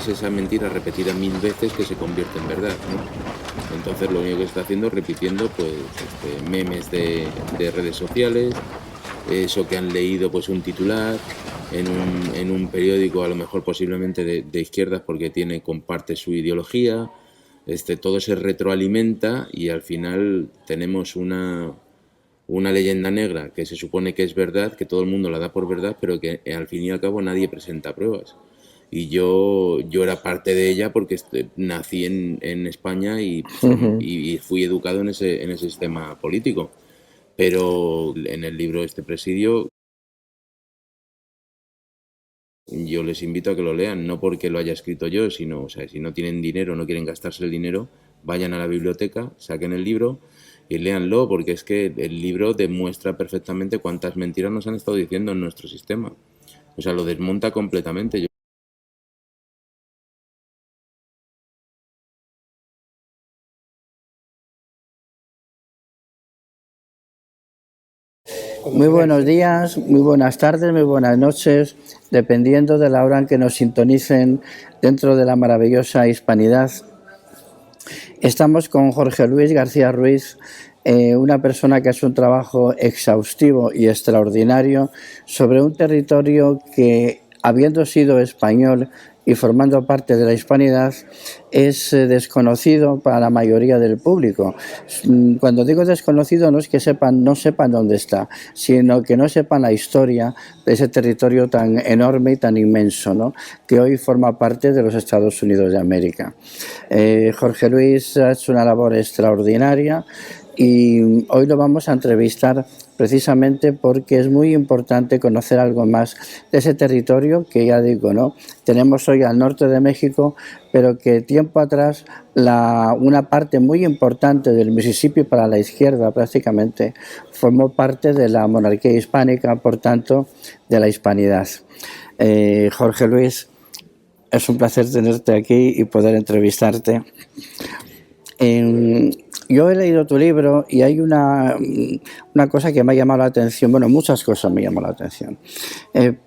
es esa mentira repetida 1000 veces que se convierte en verdad, ¿no? Entonces lo único que está haciendo es repitiendo pues memes de redes sociales, eso que han leído pues un titular en un periódico a lo mejor posiblemente de izquierdas porque comparte su ideología. Todo se retroalimenta y al final tenemos una leyenda negra que se supone que es verdad, que todo el mundo la da por verdad, pero que al fin y al cabo nadie presenta pruebas. Y yo era parte de ella porque nací en España y fui educado en ese sistema político. Pero en el libro Presidio, yo les invito a que lo lean, no porque lo haya escrito yo, sino, o sea, si no tienen dinero, no quieren gastarse el dinero, vayan a la biblioteca, saquen el libro y léanlo, porque es que el libro demuestra perfectamente cuántas mentiras nos han estado diciendo en nuestro sistema. O sea, lo desmonta completamente. Muy buenos días, muy buenas tardes, muy buenas noches, dependiendo de la hora en que nos sintonicen dentro de la maravillosa hispanidad. Estamos con Jorge Luis García Ruiz, una persona que hace un trabajo exhaustivo y extraordinario sobre un territorio que, habiendo sido español y formando parte de la hispanidad, es desconocido para la mayoría del público. Cuando digo desconocido no es que no sepan dónde está, sino que no sepan la historia de ese territorio tan enorme y tan inmenso, ¿no?, que hoy forma parte de los Estados Unidos de América. Jorge Luis ha hecho una labor extraordinaria y hoy lo vamos a entrevistar precisamente porque es muy importante conocer algo más de ese territorio que, ya digo, ¿no?, tenemos hoy al norte de México, pero que tiempo atrás una parte muy importante del Mississippi para la izquierda prácticamente formó parte de la monarquía hispánica, por tanto de la hispanidad. Jorge Luis, es un placer tenerte aquí y poder entrevistarte. Yo he leído tu libro y hay una cosa que me ha llamado la atención, bueno, muchas cosas me llaman la atención,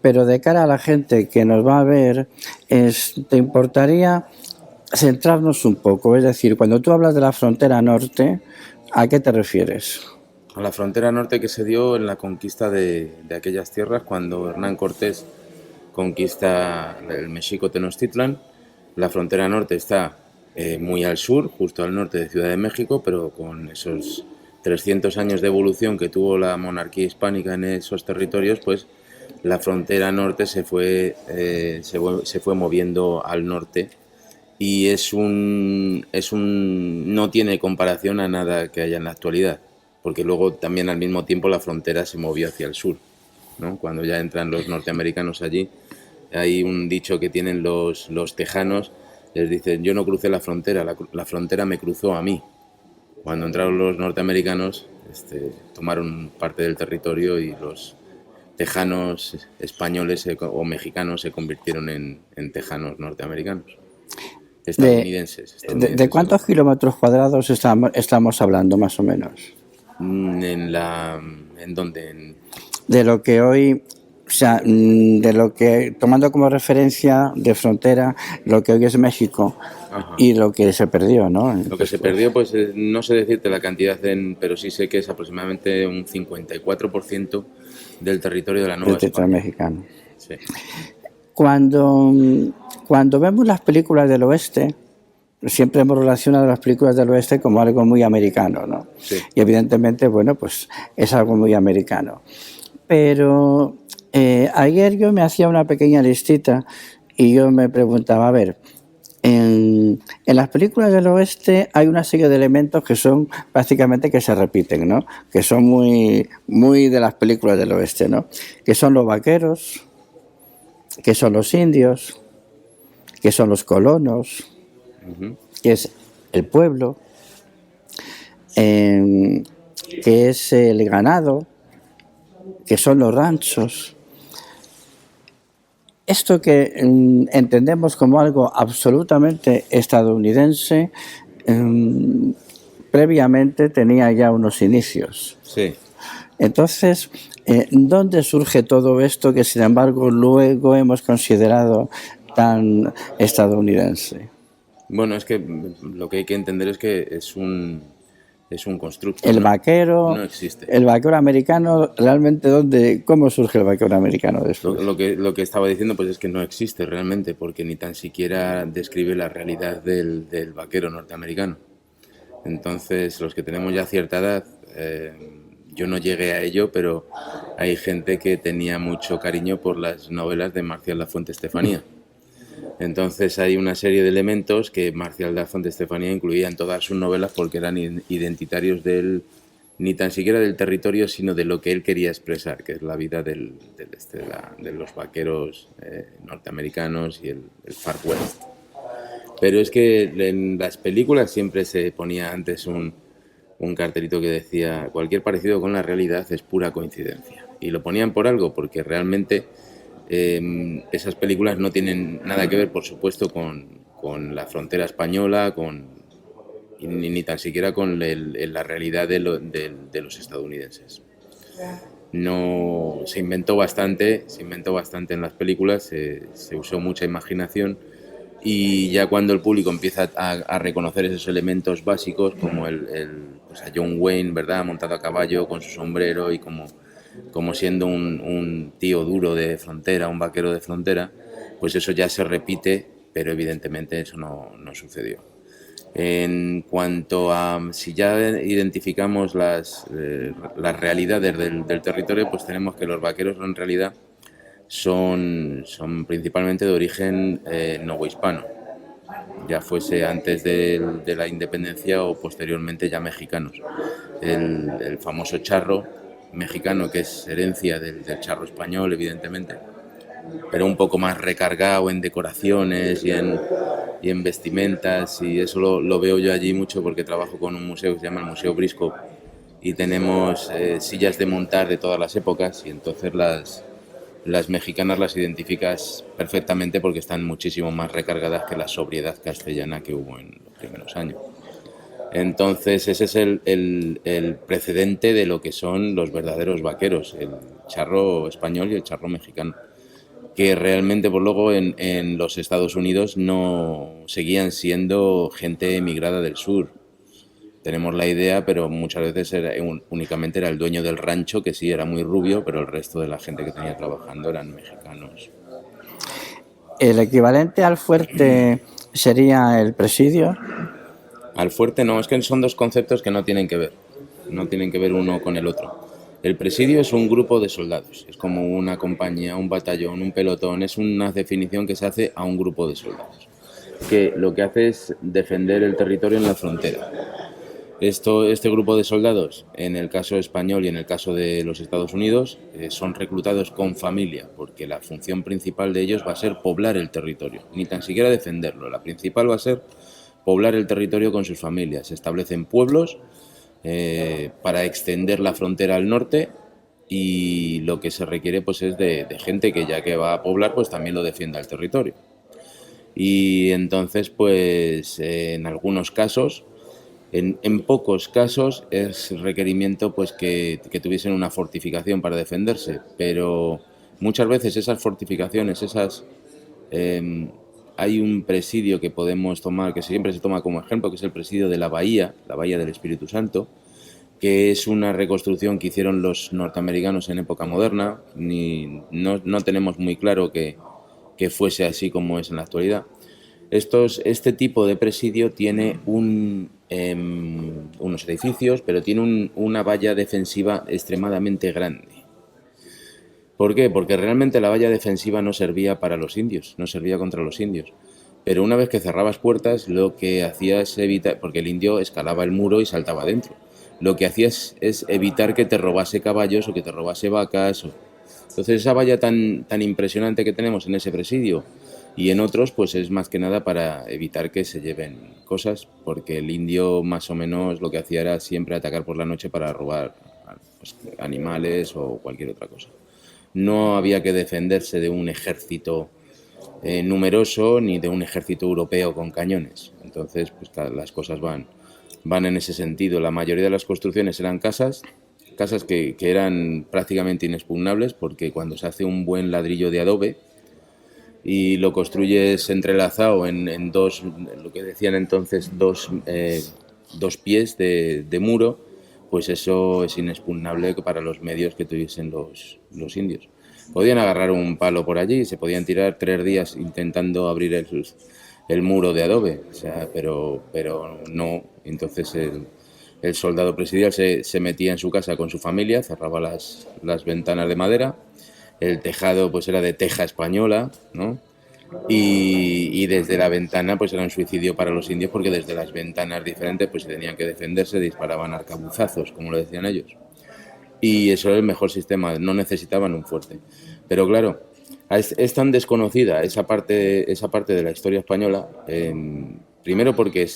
pero de cara a la gente que nos va a ver, ¿te importaría centrarnos un poco? Es decir, cuando tú hablas de la frontera norte, ¿a qué te refieres? A la frontera norte que se dio en la conquista de aquellas tierras cuando Hernán Cortés conquista el México Tenochtitlan. La frontera norte está muy al sur, justo al norte de Ciudad de México, pero con esos 300 años de evolución que tuvo la monarquía hispánica en esos territorios, pues la frontera norte se fue moviendo al norte y no tiene comparación a nada que haya en la actualidad, porque luego también al mismo tiempo la frontera se movió hacia el sur, ¿no? Cuando ya entran los norteamericanos allí, hay un dicho que tienen los tejanos, les dicen: yo no crucé la frontera, la frontera me cruzó a mí. Cuando entraron los norteamericanos, tomaron parte del territorio y los tejanos españoles o mexicanos se convirtieron en tejanos norteamericanos. Estadounidenses. ¿De cuántos kilómetros cuadrados estamos hablando, más o menos? ¿En dónde? De lo que hoy, o sea, de lo que, tomando como referencia de frontera, lo que hoy es México. Ajá. Y lo que se perdió, ¿no? Lo que se perdió, pues no sé decirte la cantidad, pero sí sé que es aproximadamente un 54% del territorio de la Nueva España. Del territorio mexicano. Sí. Cuando vemos las películas del oeste, siempre hemos relacionado las películas del oeste como algo muy americano, ¿no? Sí. Y evidentemente, bueno, pues es algo muy americano. Pero ayer yo me hacía una pequeña listita y yo me preguntaba, a ver, en las películas del oeste hay una serie de elementos que son prácticamente que se repiten, ¿no? Que son muy, muy de las películas del oeste, ¿no? Que son los vaqueros, que son los indios, que son los colonos, que es el pueblo, que es el ganado, que son los ranchos. Esto que entendemos como algo absolutamente estadounidense, previamente tenía ya unos inicios. Sí. Entonces, ¿dónde surge todo esto que, sin embargo, luego hemos considerado tan estadounidense? Bueno, es que lo que hay que entender es que es un constructo. El ¿no? vaquero, no existe. El vaquero americano, realmente, ¿cómo surge el vaquero americano después? Lo que estaba diciendo pues es que no existe realmente, porque ni tan siquiera describe la realidad del vaquero norteamericano. Entonces, los que tenemos ya cierta edad, yo no llegué a ello, pero hay gente que tenía mucho cariño por las novelas de Marcial Lafuente Estefanía. Entonces hay una serie de elementos que Marcial Lafuente Estefanía incluía en todas sus novelas porque eran identitarios ni tan siquiera del territorio, sino de lo que él quería expresar, que es la vida de los vaqueros norteamericanos y el Far West. Pero es que en las películas siempre se ponía antes un cartelito que decía: cualquier parecido con la realidad es pura coincidencia. Y lo ponían por algo, porque realmente esas películas no tienen nada que ver, por supuesto, con la frontera española, ni tan siquiera con la realidad de los estadounidenses. No, se inventó bastante en las películas, se usó mucha imaginación, y ya cuando el público empieza a reconocer esos elementos básicos, como pues a John Wayne, ¿verdad?, montado a caballo con su sombrero y como siendo un tío duro de frontera, un vaquero de frontera, pues eso ya se repite, pero evidentemente eso no sucedió. En cuanto a si ya identificamos las realidades del territorio, pues tenemos que los vaqueros en realidad son principalmente de origen novohispano, ya fuese antes de la independencia o posteriormente ya mexicanos. El famoso charro mexicano, que es herencia del charro español, evidentemente, pero un poco más recargado en decoraciones y en vestimentas, y eso lo veo yo allí mucho porque trabajo con un museo que se llama el Museo Brisco, y tenemos sillas de montar de todas las épocas, y entonces las mexicanas las identificas perfectamente porque están muchísimo más recargadas que la sobriedad castellana que hubo en los primeros años. Entonces ese es el precedente de lo que son los verdaderos vaqueros, el charro español y el charro mexicano, que realmente por luego en los Estados Unidos no seguían siendo gente emigrada del sur. Tenemos la idea, pero muchas veces únicamente era el dueño del rancho, que sí era muy rubio, pero el resto de la gente que tenía trabajando eran mexicanos. ¿El equivalente al fuerte sería el presidio? Al fuerte no, es que son dos conceptos que no tienen que ver uno con el otro. El presidio es un grupo de soldados, es como una compañía, un batallón, un pelotón, es una definición que se hace a un grupo de soldados, que lo que hace es defender el territorio en la frontera. Este grupo de soldados, en el caso español y en el caso de los Estados Unidos, son reclutados con familia, porque la función principal de ellos va a ser poblar el territorio, ni tan siquiera defenderlo. La principal va a ser poblar el territorio con sus familias. Se establecen pueblos para extender la frontera al norte, y lo que se requiere pues es de gente que, ya que va a poblar, pues también lo defienda el territorio. Y entonces pues en algunos casos, en pocos casos, es requerimiento pues que tuviesen una fortificación para defenderse, pero muchas veces esas fortificaciones, hay un presidio que podemos tomar, que siempre se toma como ejemplo, que es el presidio de la Bahía del Espíritu Santo, que es una reconstrucción que hicieron los norteamericanos en época moderna. No tenemos muy claro que fuese así como es en la actualidad. Este tipo de presidio tiene unos edificios, pero tiene una valla defensiva extremadamente grande. ¿Por qué? Porque realmente la valla defensiva no servía para los indios, no servía contra los indios. Pero una vez que cerrabas puertas, lo que hacías es evitar, porque el indio escalaba el muro y saltaba dentro, lo que hacías es evitar que te robase caballos o que te robase vacas. Entonces esa valla tan impresionante que tenemos en ese presidio y en otros, pues es más que nada para evitar que se lleven cosas, porque el indio más o menos lo que hacía era siempre atacar por la noche para robar pues, animales o cualquier otra cosa. No había que defenderse de un ejército numeroso ni de un ejército europeo con cañones. Entonces pues las cosas van en ese sentido. La mayoría de las construcciones eran casas que eran prácticamente inexpugnables, porque cuando se hace un buen ladrillo de adobe, y lo construyes entrelazado en dos, lo que decían entonces, dos pies de muro, pues eso es inexpugnable para los medios que tuviesen los indios. Podían agarrar un palo por allí y se podían tirar 3 días intentando abrir el muro de adobe, o sea, pero no. Entonces el soldado presidial se metía en su casa con su familia, cerraba las ventanas de madera, el tejado pues era de teja española, ¿no? Y desde la ventana pues era un suicidio para los indios, porque desde las ventanas diferentes pues tenían que defenderse, disparaban arcabuzazos, como lo decían ellos. Y eso era el mejor sistema, no necesitaban un fuerte. Pero claro, es tan desconocida esa parte de la historia española, primero porque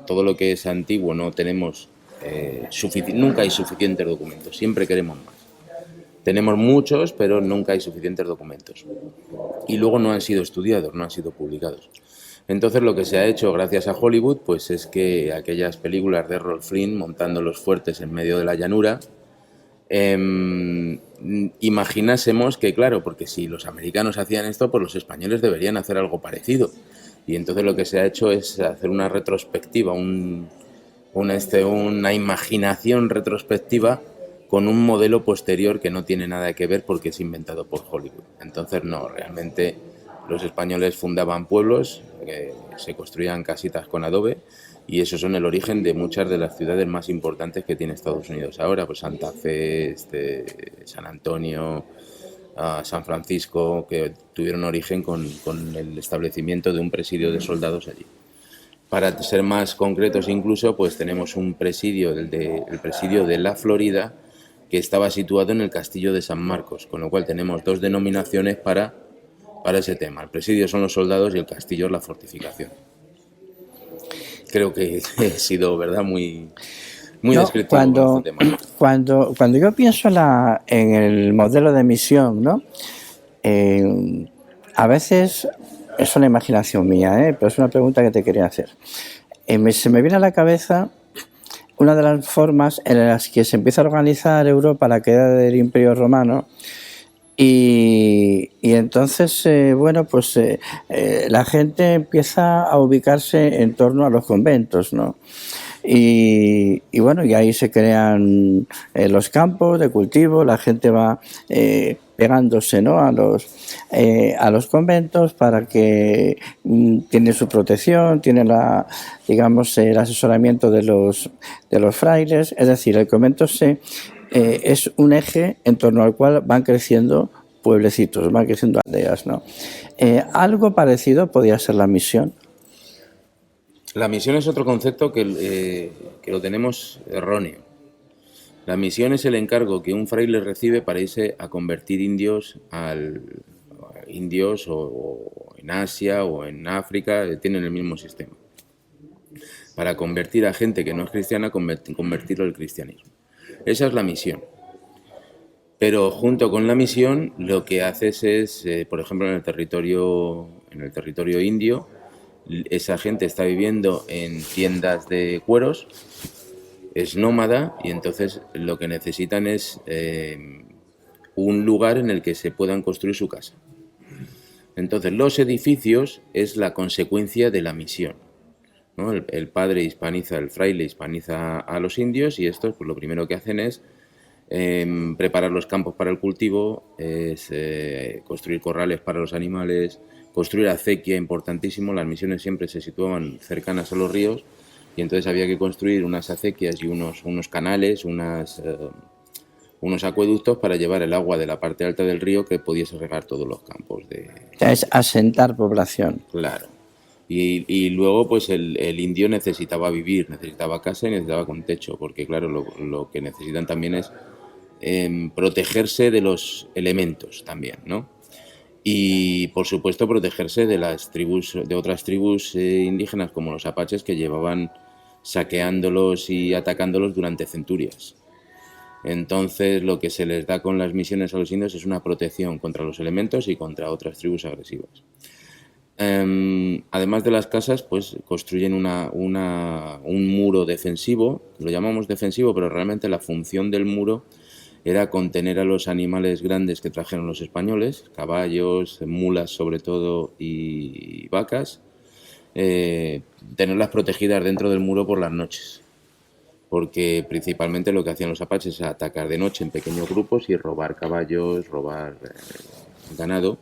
todo lo que es antiguo no tenemos, nunca hay suficientes documentos, siempre queremos más. Tenemos muchos, pero nunca hay suficientes documentos. Y luego no han sido estudiados, no han sido publicados. Entonces lo que se ha hecho gracias a Hollywood pues es que aquellas películas de Errol Flynn montando los fuertes en medio de la llanura, imaginásemos que, claro, porque si los americanos hacían esto, pues los españoles deberían hacer algo parecido. Y entonces lo que se ha hecho es hacer una retrospectiva, una imaginación retrospectiva con un modelo posterior que no tiene nada que ver porque es inventado por Hollywood. Entonces no, realmente los españoles fundaban pueblos, se construían casitas con adobe, y esos son el origen de muchas de las ciudades más importantes que tiene Estados Unidos ahora, pues Santa Fe, San Antonio, San Francisco, que tuvieron origen con el establecimiento de un presidio de soldados allí. Para ser más concretos incluso, pues tenemos un presidio, el presidio de la Florida, que estaba situado en el castillo de San Marcos, con lo cual tenemos dos denominaciones para ese tema. El presidio son los soldados y el castillo es la fortificación. Creo que he sido, ¿verdad?, muy descriptivo con este tema. Cuando yo pienso en el modelo de misión, ¿no? A veces es una imaginación mía, pero es una pregunta que te quería hacer. Se me viene a la cabeza una de las formas en las que se empieza a organizar Europa, la queda del Imperio Romano, y entonces, la gente empieza a ubicarse en torno a los conventos, ¿no? Y ahí se crean los campos de cultivo, la gente va pegándose, ¿no?, a los conventos para que tienen su protección, tienen el asesoramiento de los frailes. Es decir, el convento es un eje en torno al cual van creciendo pueblecitos, van creciendo aldeas, ¿no? Algo parecido podía ser la misión. La misión es otro concepto que lo tenemos erróneo. La misión es el encargo que un fraile recibe para irse a convertir indios o en Asia o en África, tienen el mismo sistema. Para convertir a gente que no es cristiana, convertirlo al cristianismo. Esa es la misión. Pero junto con la misión lo que haces es, por ejemplo, en el territorio indio, esa gente está viviendo en tiendas de cueros, es nómada, y entonces lo que necesitan es un lugar en el que se puedan construir su casa. Entonces los edificios es la consecuencia de la misión, ¿no? El padre hispaniza, el fraile hispaniza a los indios, y estos pues lo primero que hacen es preparar los campos para el cultivo, construir corrales para los animales, construir acequia, importantísimo. Las misiones siempre se situaban cercanas a los ríos, y entonces había que construir unas acequias y unos canales, unos acueductos para llevar el agua de la parte alta del río que pudiese regar todos los campos. O sea, es asentar población. Claro. Y luego pues el indio necesitaba vivir, necesitaba casa y necesitaba con techo, porque claro, lo que necesitan también es protegerse de los elementos también, ¿no? Y por supuesto protegerse de otras tribus indígenas como los apaches, que llevaban saqueándolos y atacándolos durante centurias. Entonces lo que se les da con las misiones a los indios es una protección contra los elementos y contra otras tribus agresivas. Además de las casas, pues construyen un muro defensivo. Lo llamamos defensivo, pero realmente la función del muro era contener a los animales grandes que trajeron los españoles, caballos, mulas sobre todo y vacas, tenerlas protegidas dentro del muro por las noches, porque principalmente lo que hacían los apaches era atacar de noche en pequeños grupos y robar caballos, robar ganado,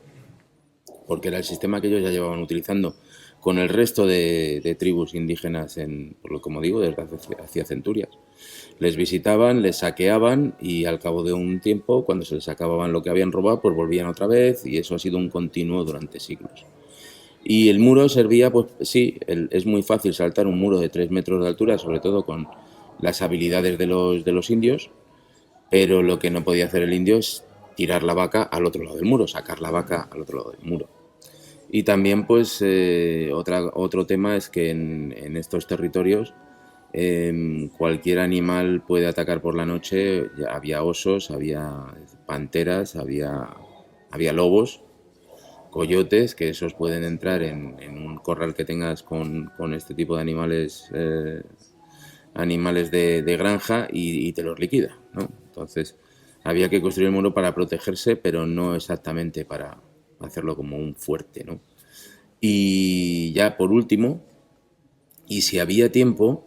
porque era el sistema que ellos ya llevaban utilizando con el resto de tribus indígenas, como digo, desde hacía centurias. Les visitaban, les saqueaban y al cabo de un tiempo, cuando se les acababan lo que habían robado, pues volvían otra vez, y eso ha sido un continuo durante siglos. Y el muro servía, pues sí, es muy fácil saltar un muro de 3 metros de altura, sobre todo con las habilidades de los indios, pero lo que no podía hacer el indio es tirar la vaca al otro lado del muro, sacar la vaca al otro lado del muro. Y también, pues, otro tema es que en estos territorios cualquier animal puede atacar por la noche. Había osos, había panteras, había lobos, coyotes, que esos pueden entrar en un corral que tengas con este tipo de animales de granja y te los liquida, ¿no? Entonces había que construir el muro para protegerse, pero no exactamente para hacerlo como un fuerte, ¿no? Y ya por último, y si había tiempo,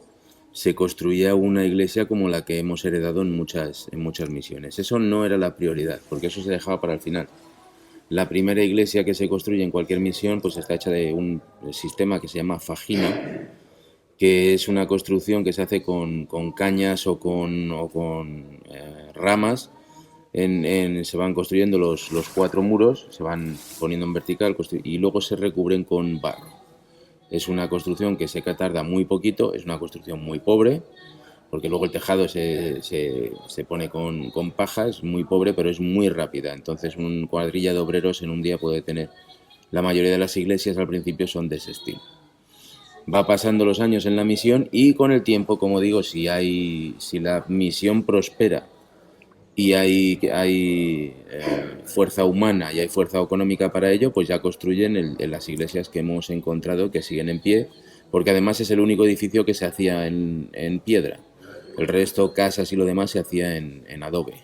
se construía una iglesia como la que hemos heredado en muchas misiones. Eso no era la prioridad, porque eso se dejaba para el final. La primera iglesia que se construye en cualquier misión pues está hecha de un sistema que se llama fajina, que es una construcción que se hace con cañas o con ramas. Se van construyendo los 4 muros, se van poniendo en vertical y luego se recubren con barro. Es una construcción que se tarda muy poquito, es una construcción muy pobre, porque luego el tejado se pone con paja, es muy pobre, pero es muy rápida. Entonces, una cuadrilla de obreros en un día puede tener. La mayoría de las iglesias al principio son de ese estilo. Va pasando los años en la misión y con el tiempo, como digo, si la misión prospera y hay fuerza humana y hay fuerza económica para ello, pues ya construyen las iglesias que hemos encontrado, que siguen en pie, porque además es el único edificio que se hacía en piedra. El resto, casas y lo demás, se hacía en adobe.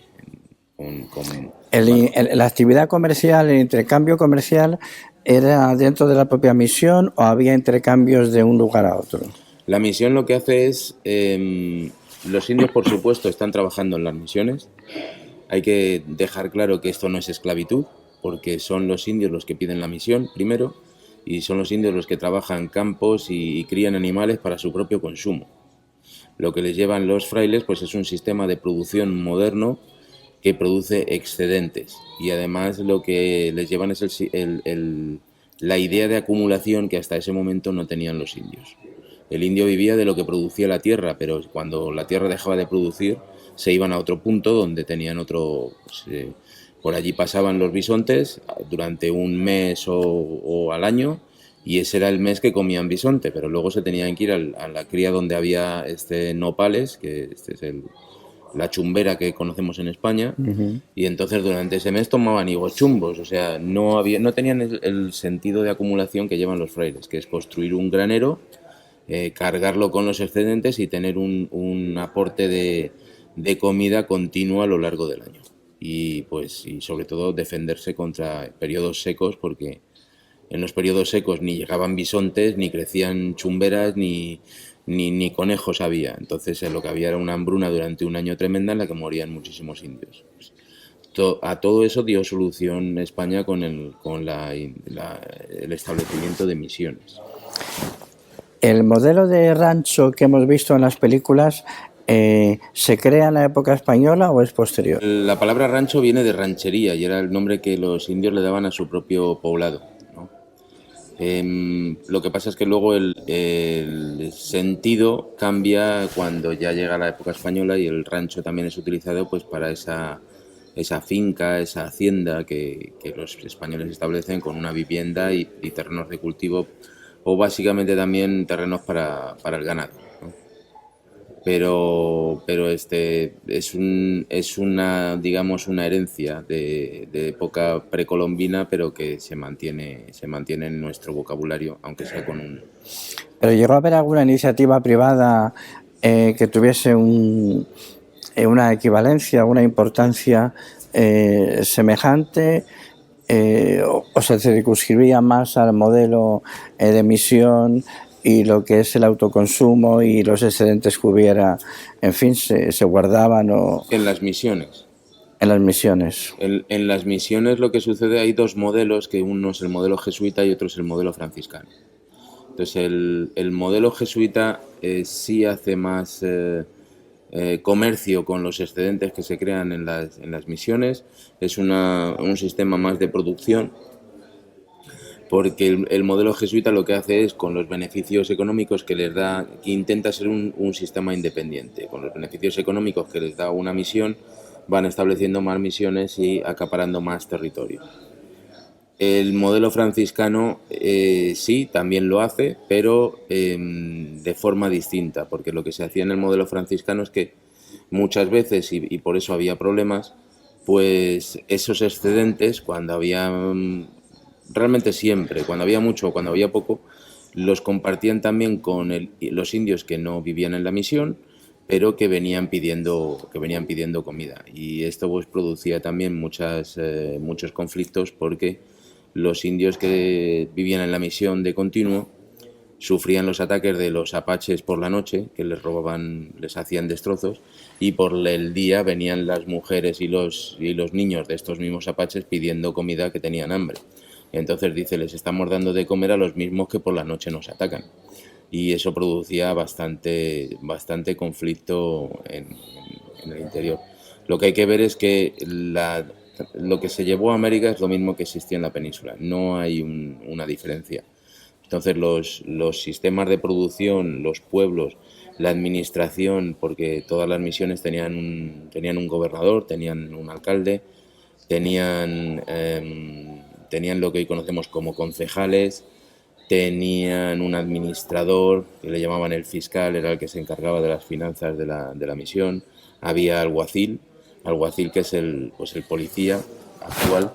¿La actividad comercial, el intercambio comercial, era dentro de la propia misión o había intercambios de un lugar a otro? La misión lo que hace es... los indios, por supuesto, están trabajando en las misiones. Hay que dejar claro que esto no es esclavitud, porque son los indios los que piden la misión primero, y son los indios los que trabajan campos y crían animales para su propio consumo. Lo que les llevan los frailes pues es un sistema de producción moderno que produce excedentes, y además lo que les llevan es la idea de acumulación que hasta ese momento no tenían los indios. El indio vivía de lo que producía la tierra, pero cuando la tierra dejaba de producir, se iban a otro punto donde tenían otro... por allí pasaban los bisontes durante un mes o al año, y ese era el mes que comían bisonte, pero luego se tenían que ir a la cría donde había nopales, que es la chumbera que conocemos en España, y entonces durante ese mes tomaban higos chumbos. O sea, no tenían el sentido de acumulación que llevan los frailes, que es construir un granero, cargarlo con los excedentes y tener un aporte de comida continua a lo largo del año. Y sobre todo defenderse contra periodos secos, porque en los periodos secos ni llegaban bisontes, ni crecían chumberas, ni conejos había. Entonces lo que había era una hambruna durante un año tremenda en la que morían muchísimos indios. A todo eso dio solución España con el establecimiento de misiones. ¿El modelo de rancho que hemos visto en las películas se crea en la época española o es posterior? La palabra rancho viene de ranchería y era el nombre que los indios le daban a su propio poblado, ¿no? Lo que pasa es que luego el sentido cambia cuando ya llega la época española, y el rancho también es utilizado pues para esa finca, esa hacienda que los españoles establecen con una vivienda y terrenos de cultivo, o básicamente también terrenos para el ganado, ¿no? Pero es una, digamos, una herencia de época precolombina, pero que se mantiene en nuestro vocabulario, aunque sea con un... ¿Pero llegó a haber alguna iniciativa privada que tuviese una equivalencia, una importancia semejante, o se circunscribía más al modelo de emisión y lo que es el autoconsumo y los excedentes que hubiera, en fin, se guardaban En las misiones. en las misiones. En las misiones lo que sucede, hay dos modelos, que uno es el modelo jesuita y otro es el modelo franciscano. Entonces el modelo jesuita sí hace más comercio con los excedentes que se crean en las misiones, es un sistema más de producción, porque el modelo jesuita lo que hace es, con los beneficios económicos que les da, que intenta ser un sistema independiente, con los beneficios económicos que les da una misión, van estableciendo más misiones y acaparando más territorio. El modelo franciscano sí, también lo hace, pero de forma distinta, porque lo que se hacía en el modelo franciscano es que muchas veces, y por eso había problemas, pues esos excedentes, cuando había, realmente siempre, cuando había mucho o cuando había poco, los compartían también con los indios que no vivían en la misión, pero que venían pidiendo comida. Y esto pues producía también muchos conflictos, porque los indios que vivían en la misión de continuo sufrían los ataques de los apaches por la noche, que les robaban, les hacían destrozos, y por el día venían las mujeres y los niños de estos mismos apaches pidiendo comida, que tenían hambre. Entonces dice, les estamos dando de comer a los mismos que por la noche nos atacan. Y eso producía bastante conflicto en el interior. Lo que hay que ver es que lo que se llevó a América es lo mismo que existía en la península, no hay una diferencia. Entonces los sistemas de producción, los pueblos, la administración, porque todas las misiones tenían un gobernador, tenían un alcalde, tenían lo que hoy conocemos como concejales, tenían un administrador, que le llamaban el fiscal, era el que se encargaba de las finanzas de la misión, había alguacil que es el policía actual.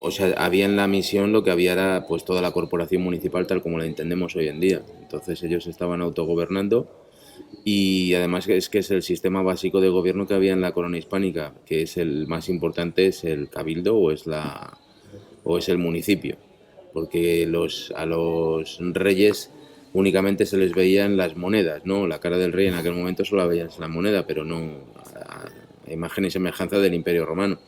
O sea, había en la misión, lo que había era pues toda la corporación municipal tal como la entendemos hoy en día. Entonces ellos estaban autogobernando, y además es que es el sistema básico de gobierno que había en la corona hispánica, que es el más importante, es el cabildo o es el municipio, porque a los reyes únicamente se les veían las monedas, ¿no? La cara del rey en aquel momento solo la veías la moneda, pero no a imagen y semejanza del Imperio Romano.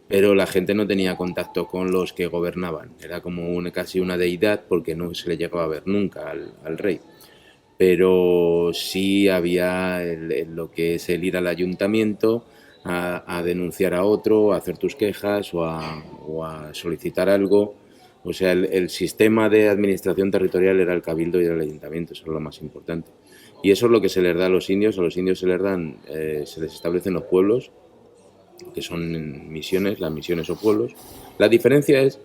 Pero la gente no tenía contacto con los que gobernaban, era como casi una deidad, porque no se le llegaba a ver nunca al rey. Pero sí había lo que es el ir al ayuntamiento a denunciar a otro, a hacer tus quejas o a solicitar algo. O sea, el sistema de administración territorial era el cabildo y era el ayuntamiento, eso es lo más importante. Y eso es lo que se les da a los indios se les dan, se les establecen los pueblos, que son misiones, las misiones o pueblos. La diferencia es,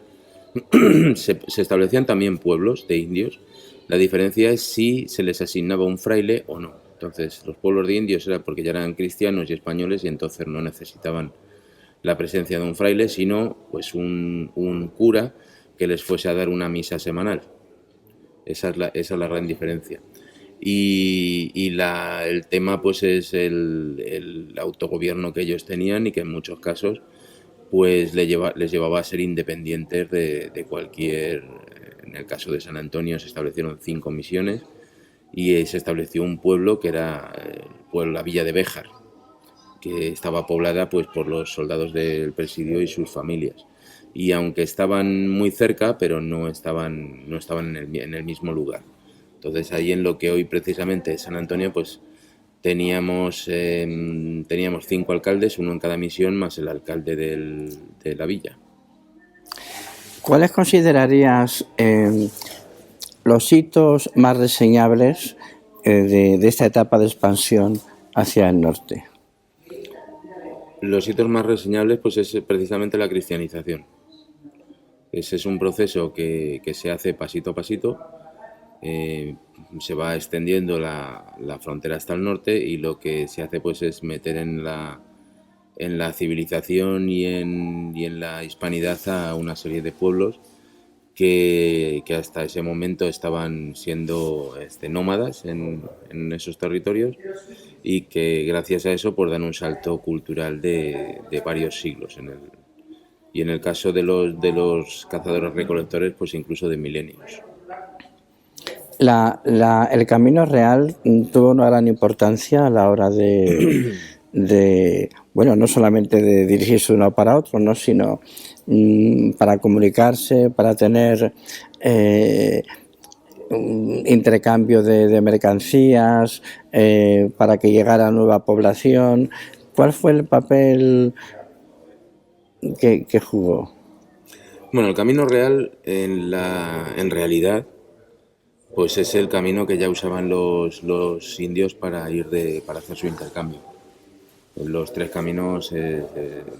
se establecían también pueblos de indios, la diferencia es si se les asignaba un fraile o no. Entonces, los pueblos de indios era porque ya eran cristianos y españoles, y entonces no necesitaban la presencia de un fraile, sino pues un cura que les fuese a dar una misa semanal. Esa es la gran diferencia. Y el tema pues es el autogobierno que ellos tenían, y que en muchos casos pues les llevaba a ser independientes de cualquier. En el caso de San Antonio se establecieron 5 misiones, y se estableció un pueblo que era la villa de Béjar, que estaba poblada pues por los soldados del presidio y sus familias. Y aunque estaban muy cerca, pero no estaban en el mismo lugar. Entonces ahí, en lo que hoy precisamente es San Antonio, pues teníamos 5 alcaldes, uno en cada misión, más el alcalde de la villa. ¿Cuáles considerarías los hitos más reseñables de esta etapa de expansión hacia el norte? Los hitos más reseñables pues es precisamente la cristianización. Ese es un proceso que se hace pasito a pasito. Se va extendiendo la frontera hasta el norte, y lo que se hace pues es meter en la civilización y en la hispanidad a una serie de pueblos que hasta ese momento estaban siendo nómadas en esos territorios y que gracias a eso pues dan un salto cultural de varios siglos y en el caso de los cazadores recolectores pues incluso de milenios. El camino real tuvo una gran importancia a la hora bueno, no solamente de dirigirse uno para otro, ¿no? Sino para comunicarse, para tener un intercambio de mercancías, para que llegara nueva población. ¿Cuál fue el papel que jugó? Bueno, el camino real en realidad pues es el camino que ya usaban los indios para para hacer su intercambio. Los tres caminos,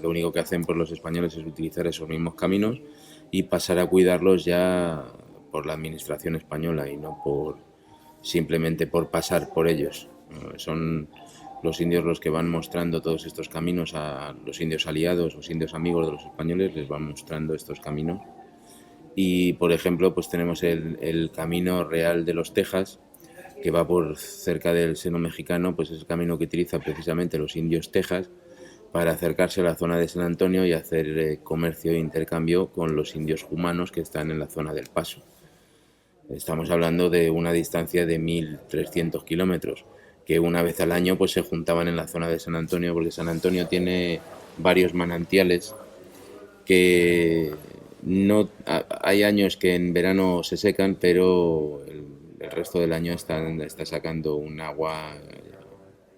lo único que hacen por los españoles es utilizar esos mismos caminos y pasar a cuidarlos ya por la administración española y no simplemente por pasar por ellos. Son los indios los que van mostrando todos estos caminos a los indios aliados, los indios amigos de los españoles, les van mostrando estos caminos. Y, por ejemplo, pues tenemos el camino real de los Tejas, que va por cerca del seno mexicano, pues es el camino que utilizan precisamente los indios Tejas para acercarse a la zona de San Antonio y hacer comercio e intercambio con los indios humanos que están en la zona del Paso. Estamos hablando de una distancia de 1.300 kilómetros, que una vez al año pues se juntaban en la zona de San Antonio, porque San Antonio tiene varios manantiales que no hay años que en verano se secan, pero el resto del año está sacando un agua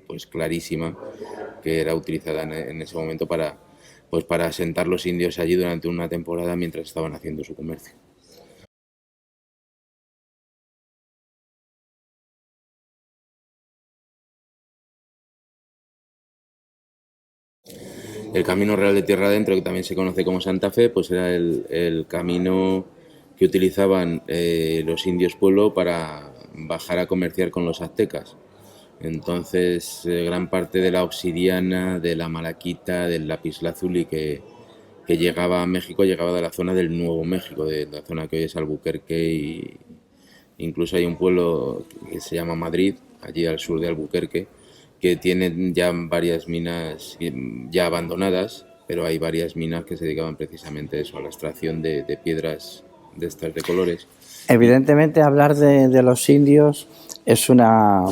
pues clarísima que era utilizada en ese momento para asentar los indios allí durante una temporada mientras estaban haciendo su comercio. El camino real de tierra adentro, que también se conoce como Santa Fe, pues era el camino que utilizaban los indios pueblo para bajar a comerciar con los aztecas. Entonces, gran parte de la obsidiana, de la malaquita, del lapislázuli que llegaba a México llegaba de la zona del Nuevo México, de la zona que hoy es Albuquerque, y incluso hay un pueblo que se llama Madrid, allí al sur de Albuquerque, que tienen ya varias minas ya abandonadas, pero hay varias minas que se dedicaban precisamente a eso, a la extracción de piedras de estas de colores. Evidentemente hablar de los indios es una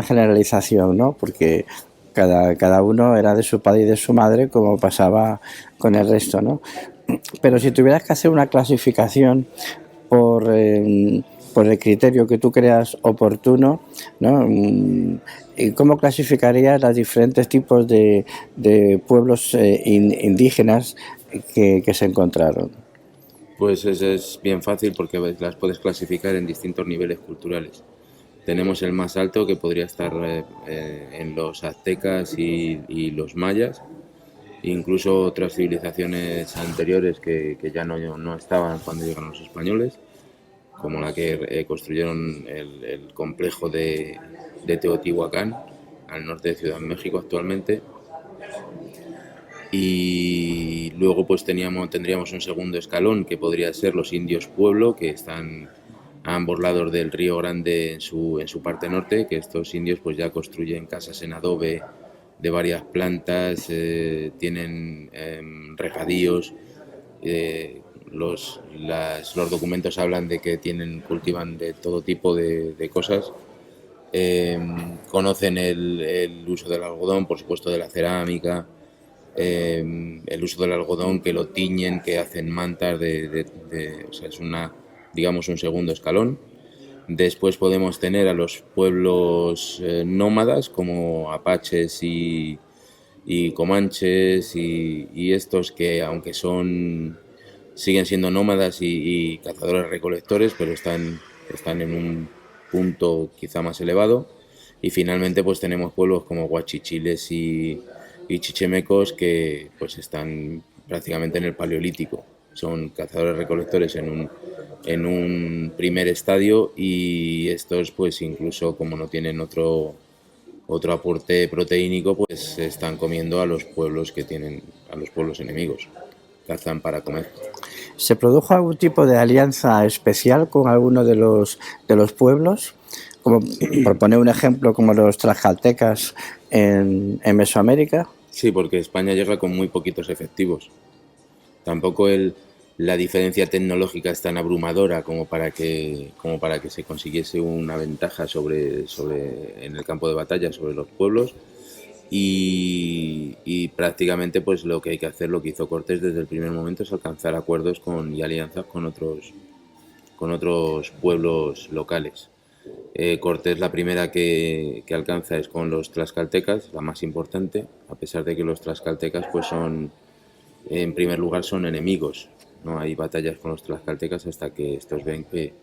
generalización, ¿no? Porque cada uno era de su padre y de su madre, como pasaba con el resto, ¿no? Pero si tuvieras que hacer una clasificación por el criterio que tú creas oportuno, ¿no? ¿Cómo clasificarías los diferentes tipos de pueblos indígenas que se encontraron? Pues es bien fácil porque las puedes clasificar en distintos niveles culturales. Tenemos el más alto, que podría estar en los aztecas y los mayas, incluso otras civilizaciones anteriores que ya no estaban cuando llegaron los españoles, como la que construyeron el complejo de Teotihuacán, al norte de Ciudad de México actualmente. Y luego pues tendríamos un segundo escalón, que podría ser los indios pueblo, que están a ambos lados del Río Grande en su parte norte, que estos indios pues ya construyen casas en adobe de varias plantas, tienen regadíos, los documentos hablan de que cultivan de todo tipo de cosas. Conocen el uso del algodón, por supuesto de la cerámica, el uso del algodón, que lo tiñen, que hacen mantas o sea, es digamos un segundo escalón. Después podemos tener a los pueblos nómadas como apaches y comanches y estos que aunque siguen siendo nómadas y cazadores recolectores, pero están en un punto quizá más elevado. Y finalmente pues tenemos pueblos como guachichiles y chichimecos, que pues están prácticamente en el Paleolítico. Son cazadores recolectores en un primer estadio, y estos pues incluso como no tienen otro aporte proteínico, pues están comiendo a los pueblos a los pueblos enemigos, cazan para comer. ¿Se produjo algún tipo de alianza especial con alguno de los pueblos? Como, por poner un ejemplo, como los tlaxcaltecas en Mesoamérica. Sí, porque España llega con muy poquitos efectivos. Tampoco la diferencia tecnológica es tan abrumadora como para que se consiguiese una ventaja en el campo de batalla sobre los pueblos. Y prácticamente pues lo que hay que hacer, lo que hizo Cortés desde el primer momento, es alcanzar acuerdos y alianzas con otros pueblos locales. Cortés, la primera que alcanza es con los tlaxcaltecas, la más importante, a pesar de que los tlaxcaltecas pues en primer lugar son enemigos. No hay batallas con los tlaxcaltecas hasta que estos ven que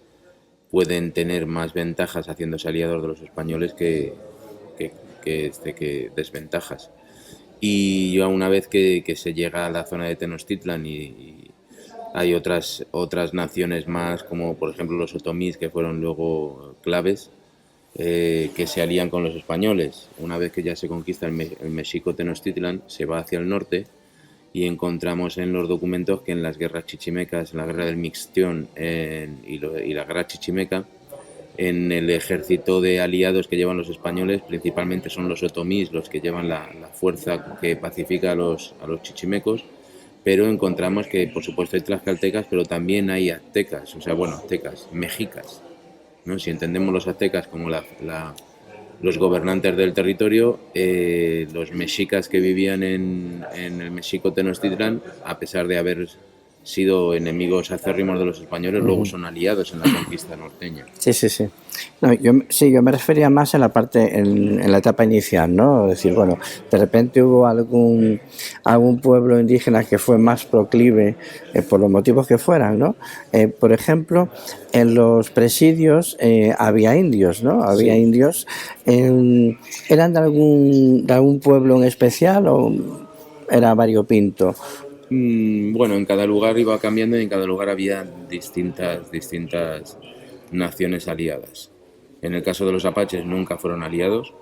pueden tener más ventajas haciéndose aliados de los españoles que desventajas. Y ya una vez que se llega a la zona de Tenochtitlan y hay otras naciones más, como por ejemplo los otomís, que fueron luego claves, que se alían con los españoles. Una vez que ya se conquista el Mexico Tenochtitlan, se va hacia el norte y encontramos en los documentos que en las guerras chichimecas, en la guerra del Mixtión y la guerra chichimeca, en el ejército de aliados que llevan los españoles, principalmente son los otomís los que llevan la fuerza que pacifica a los chichimecos, pero encontramos que por supuesto hay tlaxcaltecas, pero también hay aztecas, o sea, bueno, aztecas, mexicas, ¿no? Si entendemos los aztecas como los gobernantes del territorio, los mexicas que vivían en el México Tenochtitlán, a pesar de haber sido enemigos acérrimos de los españoles, luego son aliados en la conquista norteña. Sí, sí, sí. No, yo me refería más en la parte, en la etapa inicial, ¿no? Es decir, bueno, de repente hubo algún pueblo indígena que fue más proclive por los motivos que fueran, ¿no? Por ejemplo, en los presidios había indios, ¿no? Había Sí. indios. ¿Eran de algún pueblo en especial o era variopinto? Bueno, en cada lugar iba cambiando y en cada lugar había distintas naciones aliadas. En el caso de los apaches nunca fueron aliados.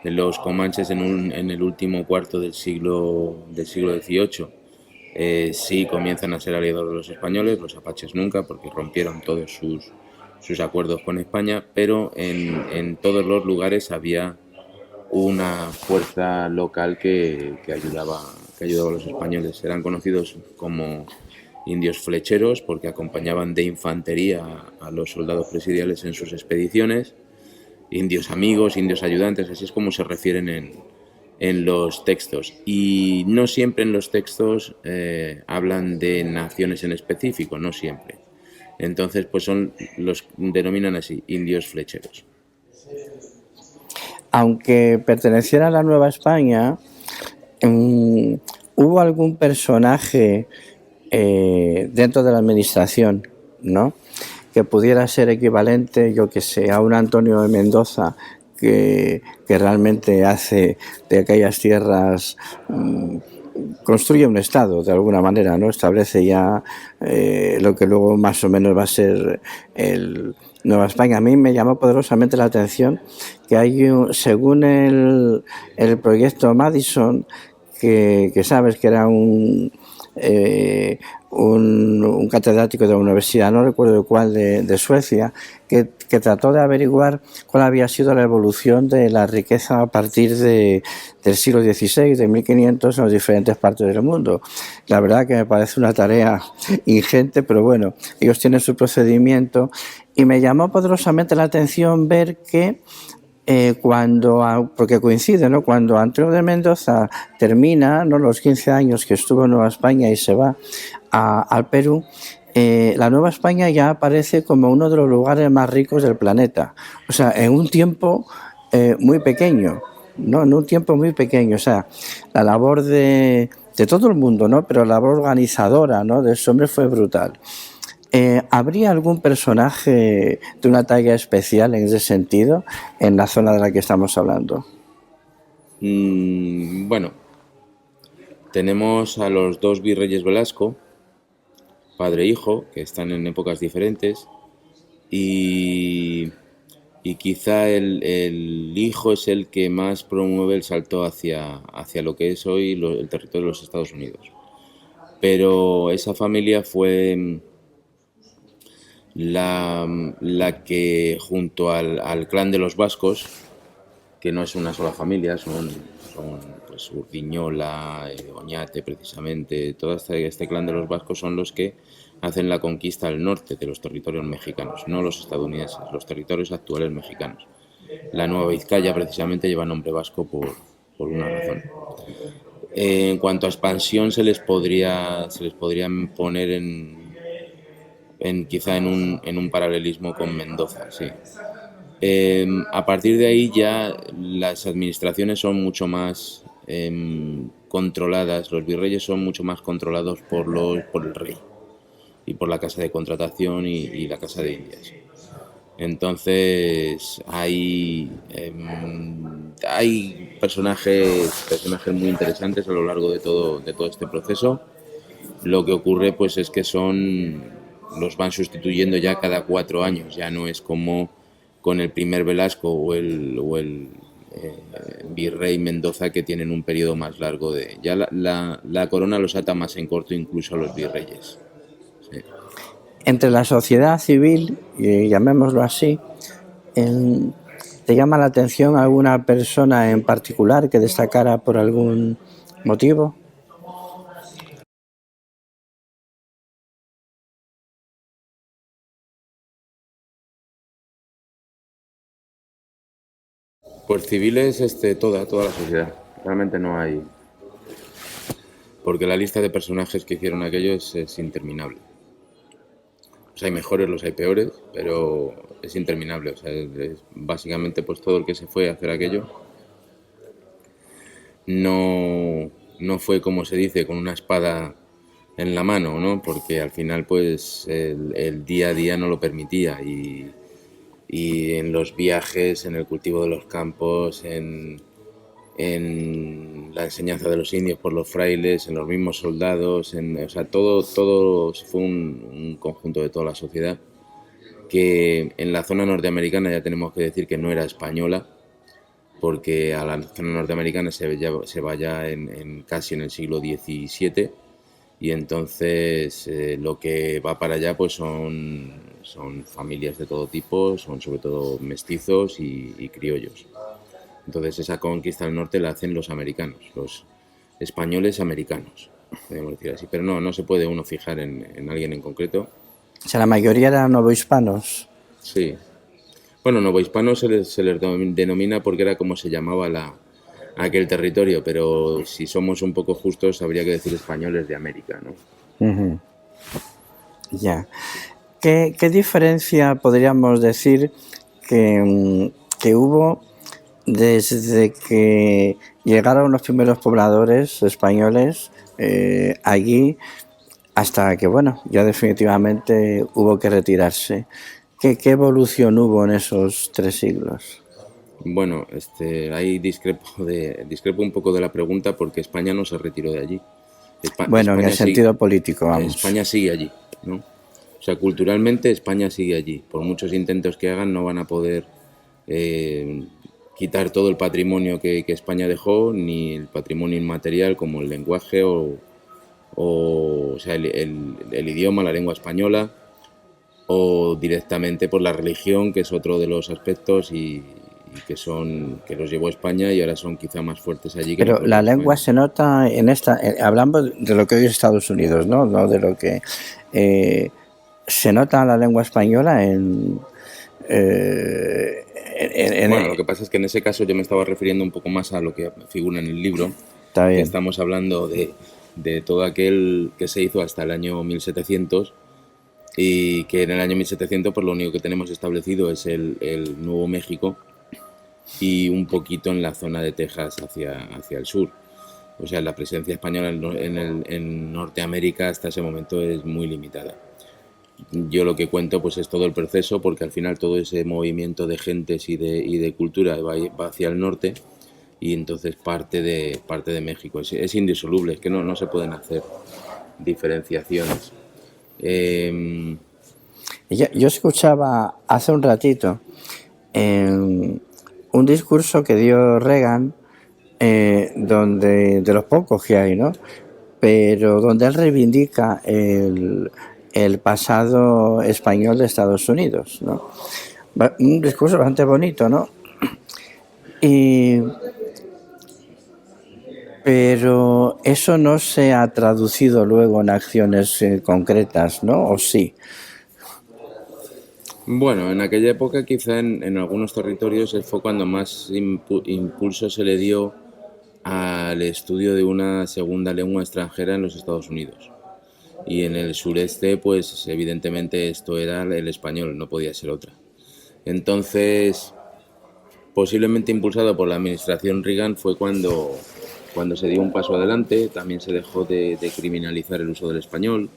Los comanches en el último cuarto del siglo XVIII sí comienzan a ser aliados de los españoles, los apaches nunca, porque rompieron todos sus acuerdos con España, pero en todos los lugares había una fuerza local que ayudaba a los españoles. Eran conocidos como indios flecheros porque acompañaban de infantería a los soldados presidiales en sus expediciones, indios amigos, indios ayudantes, así es como se refieren en los textos. Y no siempre en los textos hablan de naciones en específico, no siempre. Entonces, pues los denominan así, indios flecheros. Aunque perteneciera a la Nueva España, ¿hubo algún personaje dentro de la administración, ¿no?, que pudiera ser equivalente, yo que sé, a un Antonio de Mendoza que realmente hace de aquellas tierras, construye un estado de alguna manera, ¿no? Establece ya lo que luego más o menos va a ser el Nueva España? A mí me llamó poderosamente la atención que hay, según el proyecto Madison, que sabes que era un catedrático de la universidad, no recuerdo cuál, de Suecia, que trató de averiguar cuál había sido la evolución de la riqueza a partir del siglo XVI, de 1500, en las diferentes partes del mundo. La verdad que me parece una tarea ingente, pero bueno, ellos tienen su procedimiento y me llamó poderosamente la atención ver que porque coincide, ¿no?, cuando Antonio de Mendoza termina, ¿no?, los 15 años que estuvo en Nueva España y se va al Perú, la Nueva España ya aparece como uno de los lugares más ricos del planeta. O sea, en un tiempo muy pequeño, ¿no? En un tiempo muy pequeño. O sea, la labor de todo el mundo, ¿no?, pero la labor organizadora, ¿no?, de ese hombre fue brutal. ¿Habría algún personaje de una talla especial en ese sentido en la zona de la que estamos hablando? Bueno, tenemos a los dos virreyes Velasco, padre e hijo, que están en épocas diferentes, y quizá el hijo es el que más promueve el salto hacia lo que es hoy el territorio de los Estados Unidos. pero esa familia fue la que junto al clan de los vascos, que no es una sola familia, son pues Urdiñola, Oñate precisamente, todo este clan de los vascos son los que hacen la conquista al norte de los territorios mexicanos, no los estadounidenses, los territorios actuales mexicanos. La Nueva Vizcaya precisamente lleva nombre vasco por una razón. En cuanto a expansión se les podría poner quizá en un paralelismo con Mendoza, sí. A partir de ahí ya las administraciones son mucho más controladas, los virreyes son mucho más controlados por el rey y por la casa de contratación y la casa de Indias. Entonces hay personajes muy interesantes a lo largo de todo este proceso. Lo que ocurre pues es que los van sustituyendo ya cada 4 años, ya no es como con el primer Velasco o el virrey Mendoza, que tienen un periodo más largo ya la corona los ata más en corto incluso a los virreyes. Sí. Entre la sociedad civil, llamémoslo así, ¿te llama la atención alguna persona en particular que destacara por algún motivo? Pues civiles, toda la sociedad. Realmente no hay. Porque la lista de personajes que hicieron aquello es interminable. Los hay mejores, los hay peores, pero es interminable. O sea, básicamente pues todo el que se fue a hacer aquello no fue, como se dice, con una espada en la mano, ¿no? Porque al final pues el día a día no lo permitía y en los viajes, en el cultivo de los campos, en la enseñanza de los indios por los frailes, en los mismos soldados, o sea, todo fue un conjunto de toda la sociedad, que en la zona norteamericana ya tenemos que decir que no era española, porque a la zona norteamericana se vaya casi en el siglo XVII, y entonces lo que va para allá pues son familias de todo tipo, son sobre todo mestizos y criollos. Entonces esa conquista del norte la hacen los americanos, los españoles americanos, podemos decir así. Pero no se puede uno fijar en alguien en concreto. O sea, la mayoría eran novohispanos. Sí. Bueno, novohispanos se les denomina porque era como se llamaba aquel territorio, pero si somos un poco justos habría que decir españoles de América, ¿no? Uh-huh. Ya. ¿Qué diferencia podríamos decir que hubo desde que llegaron los primeros pobladores españoles allí hasta que, bueno, ya definitivamente hubo que retirarse? ¿Qué evolución hubo en esos 3 siglos? Bueno, ahí discrepo un poco de la pregunta, porque España no se retiró de allí. Bueno, España en el sentido político, vamos. España sigue allí, ¿no? O sea, culturalmente España sigue allí. Por muchos intentos que hagan no van a poder quitar todo el patrimonio que España dejó, ni el patrimonio inmaterial como el lenguaje o sea, el idioma, la lengua española, o directamente por la religión, que es otro de los aspectos y que los llevó a España y ahora son quizá más fuertes allí. Pero la lengua se nota en hablamos de lo que hoy es Estados Unidos, ¿no? No de lo que se nota la lengua española bueno, lo que pasa es que en ese caso yo me estaba refiriendo un poco más a lo que figura en el libro. Está bien. Que estamos hablando de todo aquel que se hizo hasta el año 1700, y que en el año 1700 pues lo único que tenemos establecido es el Nuevo México y un poquito en la zona de Texas hacia el sur. O sea, la presencia española en Norteamérica hasta ese momento es muy limitada. Yo lo que cuento pues es todo el proceso, porque al final todo ese movimiento de gentes y de cultura va hacia el norte, y entonces parte de México. Es indisoluble, es que no se pueden hacer diferenciaciones. Yo escuchaba hace un ratito un discurso que dio Reagan, donde, de los pocos que hay, ¿no? pero donde él reivindica el pasado español de Estados Unidos, ¿no? Un discurso bastante bonito, ¿no? Pero eso no se ha traducido luego en acciones concretas, ¿no? ¿O sí? Bueno, en aquella época quizá en algunos territorios fue cuando más impulso se le dio al estudio de una segunda lengua extranjera en los Estados Unidos. Y en el sureste, pues evidentemente esto era el español, no podía ser otra. Entonces, posiblemente impulsado por la administración Reagan fue cuando se dio un paso adelante, también se dejó de criminalizar el uso del español.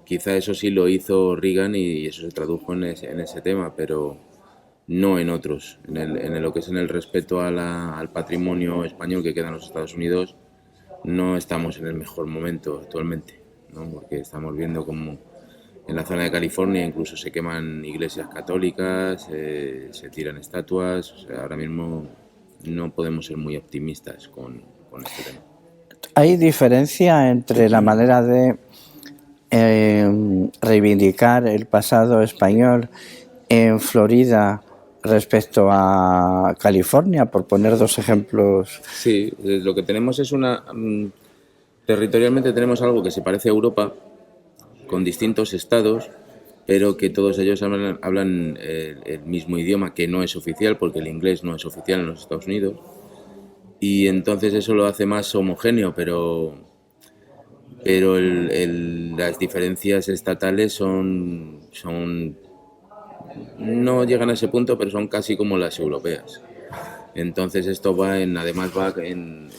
Quizá eso sí lo hizo Reagan y eso se tradujo en ese tema, pero no en otros. En lo que es en el respeto al patrimonio español que queda en los Estados Unidos, no estamos en el mejor momento actualmente, ¿no? Porque estamos viendo como en la zona de California incluso se queman iglesias católicas, se tiran estatuas. O sea, ahora mismo no podemos ser muy optimistas con este tema. ¿Hay diferencia entre la manera de reivindicar el pasado español en Florida respecto a California, por poner dos ejemplos? Sí, lo que tenemos es territorialmente tenemos algo que se parece a Europa, con distintos estados, pero que todos ellos hablan el mismo idioma, que no es oficial, porque el inglés no es oficial en los Estados Unidos. Y entonces eso lo hace más homogéneo, pero las diferencias estatales son no llegan a ese punto, pero son casi como las europeas. Entonces esto además va en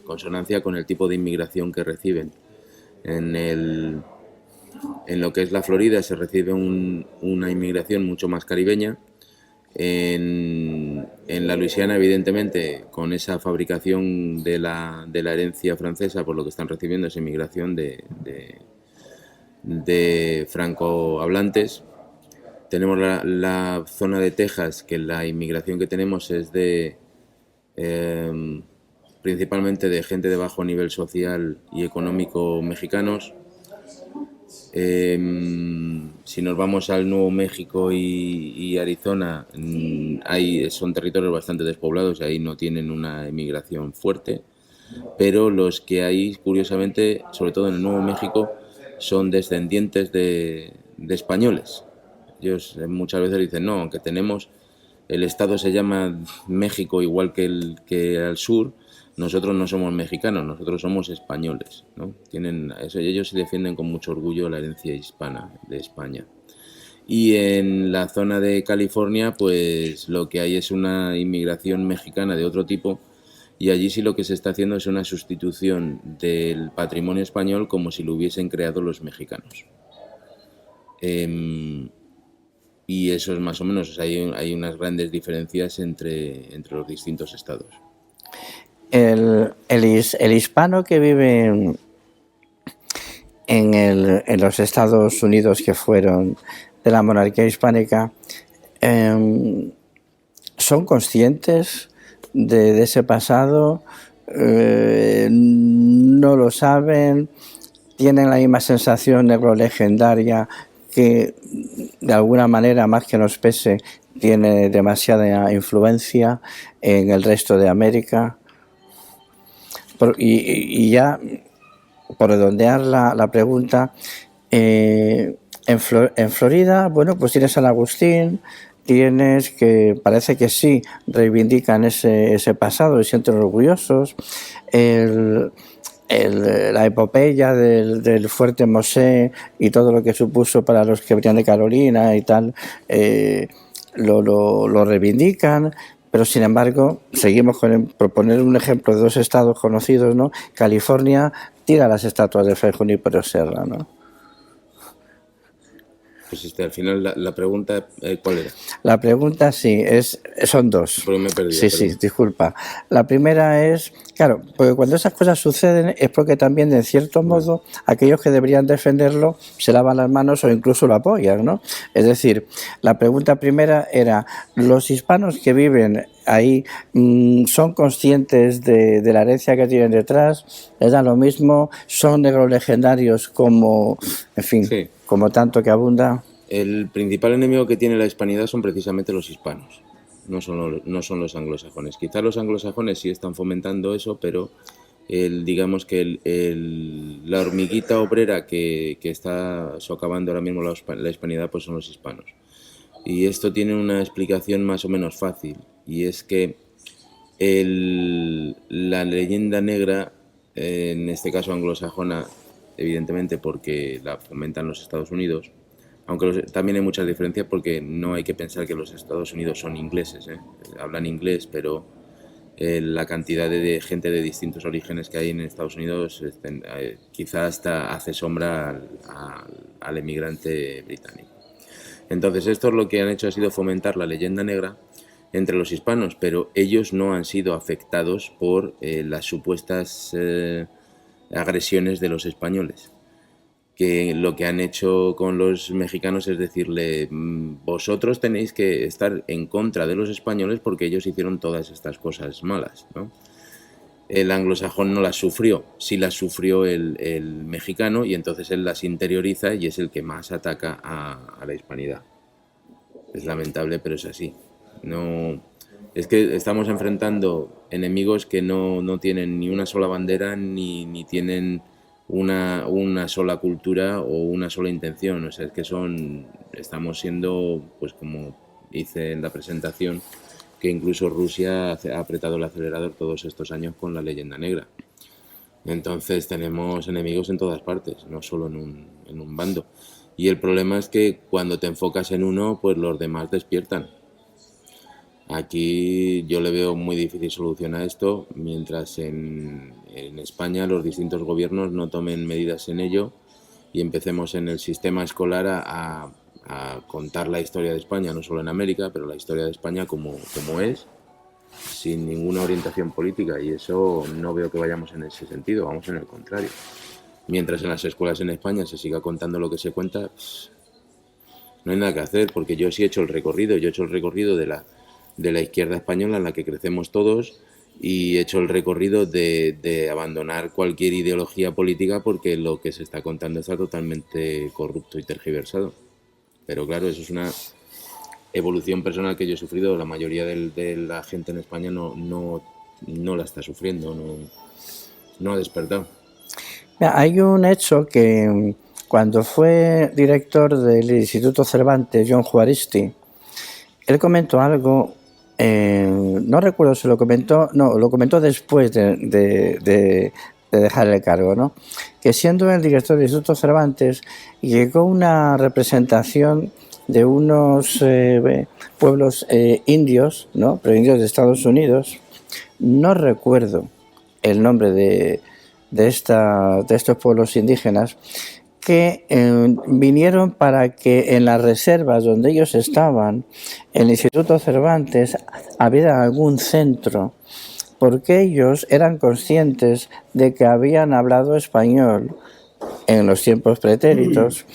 consonancia con el tipo de inmigración que reciben. En lo que es la Florida se recibe una inmigración mucho más caribeña. En la Luisiana, evidentemente, con esa fabricación de la herencia francesa, por lo que están recibiendo esa inmigración de francohablantes. Tenemos la zona de Texas, que la inmigración que tenemos es principalmente de gente de bajo nivel social y económico mexicanos. Si nos vamos al Nuevo México y Arizona, son territorios bastante despoblados y ahí no tienen una emigración fuerte, pero los que hay, curiosamente, sobre todo en el Nuevo México, son descendientes de españoles. Ellos muchas veces dicen, no, aunque el estado se llama México igual que al sur, nosotros no somos mexicanos, nosotros somos españoles, ¿no? Tienen eso, y ellos se defienden con mucho orgullo la herencia hispana de España. Y en la zona de California, pues lo que hay es una inmigración mexicana de otro tipo, y allí sí lo que se está haciendo es una sustitución del patrimonio español como si lo hubiesen creado los mexicanos. Y eso es más o menos, o sea, hay unas grandes diferencias entre los distintos estados. El hispano que vive en los Estados Unidos, que fueron de la monarquía hispánica, ¿son conscientes de ese pasado? ¿No lo saben? ¿Tienen la misma sensación neurolegendaria que de alguna manera, más que nos pese, tiene demasiada influencia en el resto de América? Y ya, por redondear la pregunta, en Florida, bueno, pues tienes San Agustín, tienes que parece que sí reivindican ese pasado y sienten orgullosos. La epopeya del fuerte Mosé y todo lo que supuso para los que venían de Carolina y tal, lo reivindican. Pero, sin embargo, seguimos por poner un ejemplo de dos estados conocidos, ¿no? California tira las estatuas de Fray Junípero Serra, ¿no? Pues al final la pregunta, ¿cuál era? La pregunta sí, son dos. Porque me he perdido. Sí, perdón. sí, disculpa. La primera es, claro, porque cuando esas cosas suceden es porque también, de cierto modo, aquellos que deberían defenderlo se lavan las manos o incluso lo apoyan, ¿no? Es decir, la pregunta primera era, ¿los hispanos que viven ahí son conscientes de la herencia que tienen detrás? ¿Les da lo mismo? ¿Son negros legendarios como, en fin, Sí. como tanto que abunda? El principal enemigo que tiene la hispanidad son precisamente los hispanos, no son los anglosajones. Quizás los anglosajones sí están fomentando eso, pero digamos que la hormiguita obrera que está socavando ahora mismo la hispanidad pues son los hispanos. Y esto tiene una explicación más o menos fácil, y es que la leyenda negra, en este caso anglosajona, evidentemente porque la fomentan los Estados Unidos, aunque también hay muchas diferencias porque no hay que pensar que los Estados Unidos son ingleses, hablan inglés, pero la cantidad de gente de distintos orígenes que hay en Estados Unidos quizá hasta hace sombra al emigrante británico. Entonces, esto lo que han hecho ha sido fomentar la leyenda negra entre los hispanos, pero ellos no han sido afectados por las supuestas agresiones de los españoles, que lo que han hecho con los mexicanos es decirle, vosotros tenéis que estar en contra de los españoles porque ellos hicieron todas estas cosas malas, ¿no? El anglosajón no las sufrió, sí las sufrió el mexicano, y entonces él las interioriza y es el que más ataca a la hispanidad. Es lamentable, pero es así. No, es que estamos enfrentando enemigos que no tienen ni una sola bandera ni tienen una sola cultura o una sola intención. O sea, es que estamos siendo, pues como hice en la presentación, que incluso Rusia ha apretado el acelerador todos estos años con la leyenda negra. Entonces tenemos enemigos en todas partes, no solo en un bando. Y el problema es que cuando te enfocas en uno, pues los demás despiertan. Aquí yo le veo muy difícil solucionar esto mientras en España los distintos gobiernos no tomen medidas en ello y empecemos en el sistema escolar a contar la historia de España, no solo en América, pero la historia de España como es, sin ninguna orientación política, y eso no veo que vayamos en ese sentido, vamos en el contrario. Mientras en las escuelas en España se siga contando lo que se cuenta, no hay nada que hacer, porque yo sí he hecho el recorrido, de la izquierda española en la que crecemos todos, y he hecho el recorrido de abandonar cualquier ideología política porque lo que se está contando está totalmente corrupto y tergiversado. Pero claro, eso es una evolución personal que yo he sufrido. La mayoría de la gente en España no la está sufriendo, no ha despertado. Hay un hecho que cuando fue director del Instituto Cervantes, John Juaristi, él comentó algo, no recuerdo si lo comentó, no, lo comentó después de dejar el cargo, ¿no? Que siendo el director del Instituto Cervantes, llegó una representación de unos pueblos indios, ¿no? Pero indios de Estados Unidos. No recuerdo el nombre de estos pueblos indígenas, que vinieron para que en las reservas donde ellos estaban, el Instituto Cervantes, hubiera algún centro, porque ellos eran conscientes de que habían hablado español en los tiempos pretéritos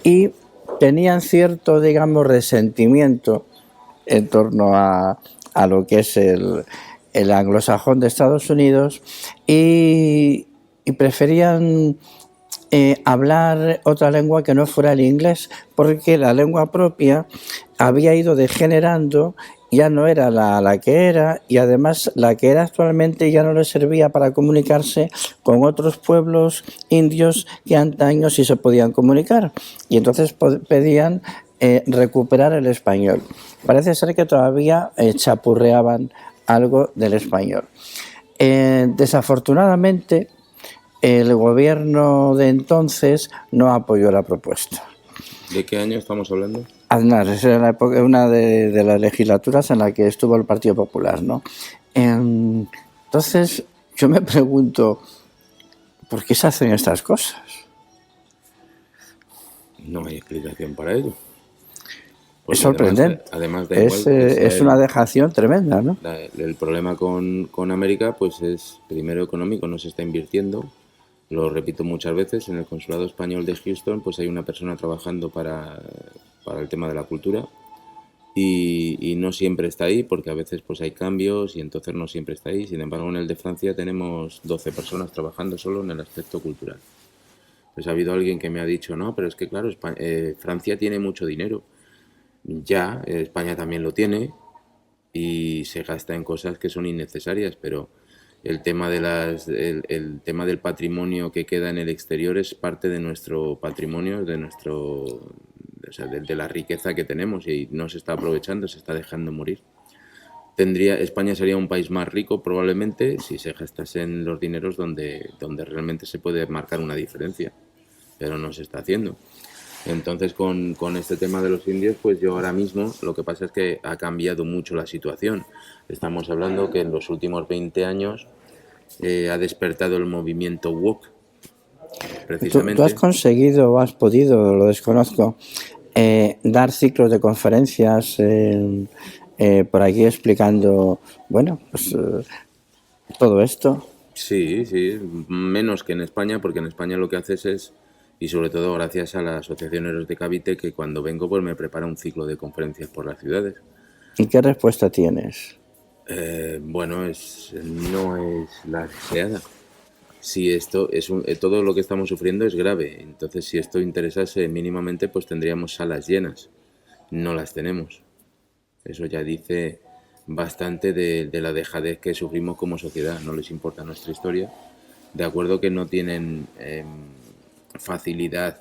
y tenían cierto, digamos, resentimiento en torno a lo que es el anglosajón de Estados Unidos, y preferían hablar otra lengua que no fuera el inglés, porque la lengua propia había ido degenerando, ya no era la que era, y además la que era actualmente ya no les servía para comunicarse con otros pueblos indios que antaño sí se podían comunicar, y entonces pedían recuperar el español. Parece ser que todavía chapurreaban algo del español. Desafortunadamente, el gobierno de entonces no apoyó la propuesta. ¿De qué año estamos hablando? Aznar, esa era una de las legislaturas en la que estuvo el Partido Popular, ¿no? Entonces, yo me pregunto, ¿por qué se hacen estas cosas? No hay explicación para ello. Es Porque sorprendente. además da igual que sea Es una dejación tremenda, ¿no? el problema con América, pues es primero económico, no se está invirtiendo. Lo repito muchas veces, en el consulado español de Houston pues hay una persona trabajando para el tema de la cultura y no siempre está ahí porque a veces pues hay cambios y entonces no siempre está ahí. Sin embargo, en el de Francia tenemos 12 personas trabajando solo en el aspecto cultural. Pues ha habido alguien que me ha dicho, no, pero es que claro, Francia tiene mucho dinero. Ya, España también lo tiene y se gasta en cosas que son innecesarias, pero el tema el tema del patrimonio que queda en el exterior es parte de nuestro patrimonio, o sea, de la riqueza que tenemos y no se está aprovechando, se está dejando morir. España sería un país más rico probablemente si se gastasen los dineros donde realmente se puede marcar una diferencia, pero no se está haciendo. Entonces, con este tema de los indios, pues yo ahora mismo, lo que pasa es que ha cambiado mucho la situación. Estamos hablando que en los últimos 20 años ha despertado el movimiento woke, Tú has precisamente. conseguido o has podido, lo desconozco, dar ciclos de conferencias por aquí explicando, bueno, pues todo esto. Sí, sí, menos que en España, porque en España lo que haces es, y sobre todo gracias a la Asociación Héroes de Cavite, que cuando vengo pues me prepara un ciclo de conferencias por las ciudades. ¿Y qué respuesta tienes? Bueno, no es la deseada. Si esto todo lo que estamos sufriendo es grave, entonces si esto interesase mínimamente, pues tendríamos salas llenas. No las tenemos. Eso ya dice bastante de la dejadez que sufrimos como sociedad. No les importa nuestra historia. De acuerdo que no tienen facilidad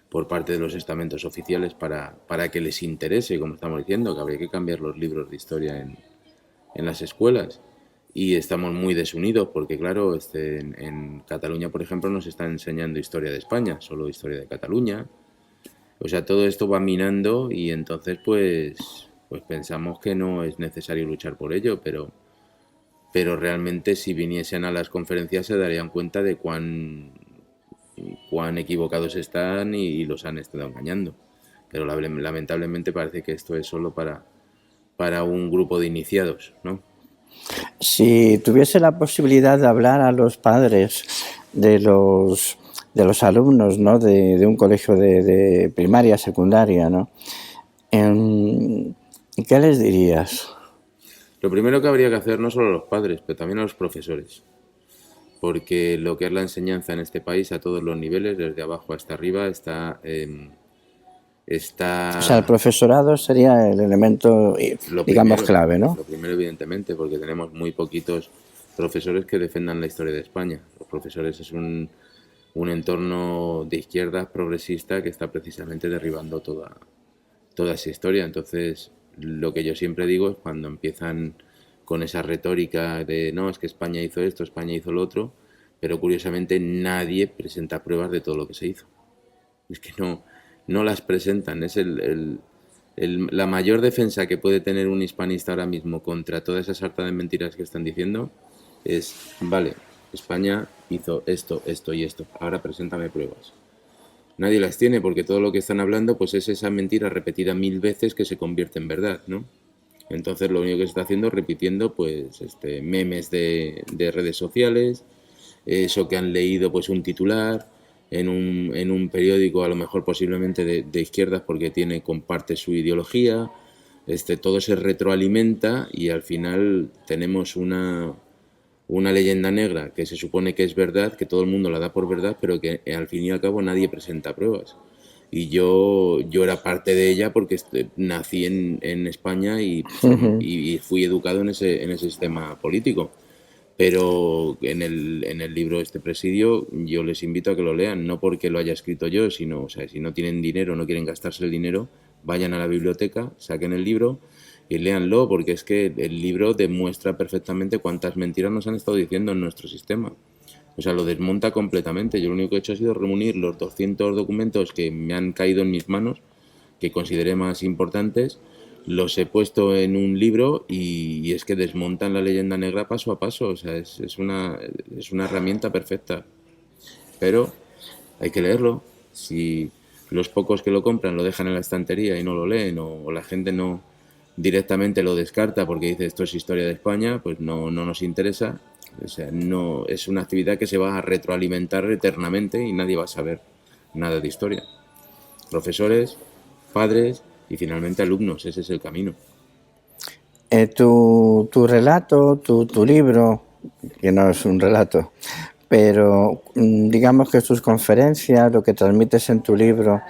por parte de los estamentos oficiales para que les interese, como estamos diciendo, que habría que cambiar los libros de historia en las escuelas. Y estamos muy desunidos porque, claro, en Cataluña, por ejemplo, nos están enseñando historia de España, solo historia de Cataluña. O sea, todo esto va minando y entonces, pues pensamos que no es necesario luchar por ello, pero realmente si viniesen a las conferencias se darían cuenta de cuán equivocados están y los han estado engañando. Pero lamentablemente parece que esto es solo para un grupo de iniciados, ¿no? Si tuviese la posibilidad de hablar a los padres de los alumnos, ¿no? de un colegio de primaria, secundaria, ¿no? ¿Qué les dirías? Lo primero que habría que hacer no solo a los padres, pero también a los profesores, porque lo que es la enseñanza en este país a todos los niveles, desde abajo hasta arriba, O sea, el está profesorado sería el elemento, digamos, clave, ¿no? lo primero evidentemente, porque tenemos muy poquitos profesores que defendan la historia de España. Los profesores es un entorno de izquierda progresista que está precisamente derribando toda esa historia. Entonces, lo que yo siempre digo es cuando empiezan con esa retórica de no, es que España hizo esto, España hizo lo otro, pero curiosamente nadie presenta pruebas de todo lo que se hizo. Es que no las presentan. Es la mayor defensa que puede tener un hispanista ahora mismo contra toda esa sarta de mentiras que están diciendo es, vale, España hizo esto, esto y esto, ahora preséntame pruebas. Nadie las tiene porque todo lo que están hablando pues es esa mentira repetida 1000 veces que se convierte en verdad, ¿no? Entonces lo único que se está haciendo es repitiendo pues memes de redes sociales, eso que han leído pues un titular en un periódico a lo mejor posiblemente de izquierdas porque comparte su ideología, todo se retroalimenta y al final tenemos una leyenda negra que se supone que es verdad, que todo el mundo la da por verdad, pero que al fin y al cabo nadie presenta pruebas. Y yo era parte de ella porque nací en España y fui educado en ese sistema político. Pero en el libro este presidio yo les invito a que lo lean, no porque lo haya escrito yo, sino, o sea, si no tienen dinero, no quieren gastarse el dinero, vayan a la biblioteca, saquen el libro y léanlo, porque es que el libro demuestra perfectamente cuántas mentiras nos han estado diciendo en nuestro sistema. O sea, lo desmonta completamente. Yo lo único que he hecho ha sido reunir los 200 documentos que me han caído en mis manos, que consideré más importantes, los he puesto en un libro y es que desmontan la leyenda negra paso a paso. O sea, es una herramienta perfecta. Pero hay que leerlo. Si los pocos que lo compran lo dejan en la estantería y no lo leen, o la gente no directamente lo descarta porque dice esto es historia de España, pues no nos interesa. O sea, no es una actividad que se va a retroalimentar eternamente y nadie va a saber nada de historia. Profesores, padres y finalmente alumnos, ese es el camino. Tu relato, tu libro, que no es un relato, pero digamos que tus conferencias, lo que transmites en tu libro,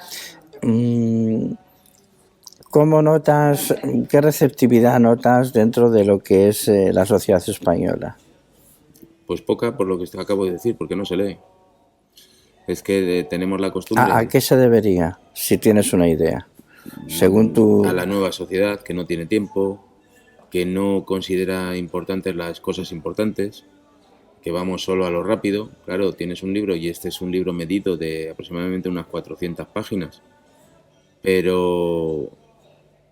¿cómo notas, qué receptividad notas dentro de lo que es la sociedad española? Pues poca, por lo que acabo de decir, porque no se lee. Es que tenemos la costumbre... ¿A qué se debería, si tienes una idea? Según tu... A la nueva sociedad, que no tiene tiempo, que no considera importantes las cosas importantes, que vamos solo a lo rápido. Claro, tienes un libro y este es un libro medido de aproximadamente unas 400 páginas, pero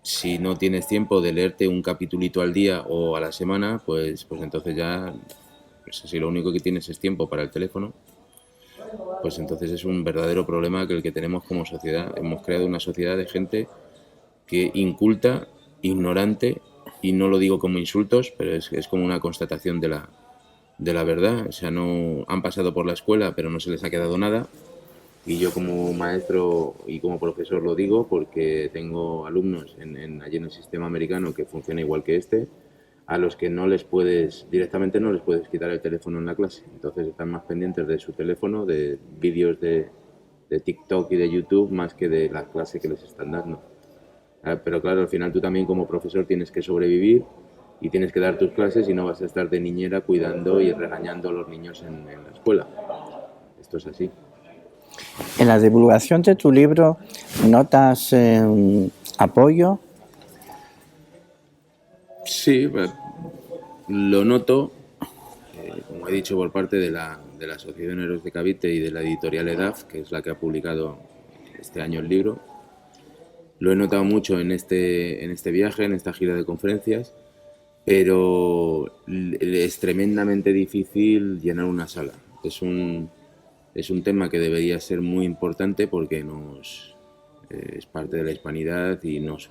si no tienes tiempo de leerte un capitulito al día o a la semana, pues entonces ya, pues si lo único que tienes es tiempo para el teléfono, pues entonces es un verdadero problema que el que tenemos como sociedad. Hemos creado una sociedad de gente que inculta, ignorante, y no lo digo como insultos, pero es como una constatación de la verdad. O sea, no han pasado por la escuela, pero no se les ha quedado nada. Y yo como maestro y como profesor lo digo porque tengo alumnos allí en el sistema americano que funciona igual que este, a los que directamente no les puedes quitar el teléfono en la clase. Entonces están más pendientes de su teléfono, de vídeos de TikTok y de YouTube, más que de la clase que les están dando. Pero claro, al final tú también como profesor tienes que sobrevivir y tienes que dar tus clases y no vas a estar de niñera cuidando y regañando a los niños en la escuela. Esto es así. En la divulgación de tu libro, ¿notas apoyo? Sí, lo noto, como he dicho, por parte de la Asociación Héroes de Cavite y de la editorial EDAF, que es la que ha publicado este año el libro. Lo he notado mucho en este viaje, en esta gira de conferencias, pero es tremendamente difícil llenar una sala. Es un tema que debería ser muy importante porque es parte de la hispanidad y nos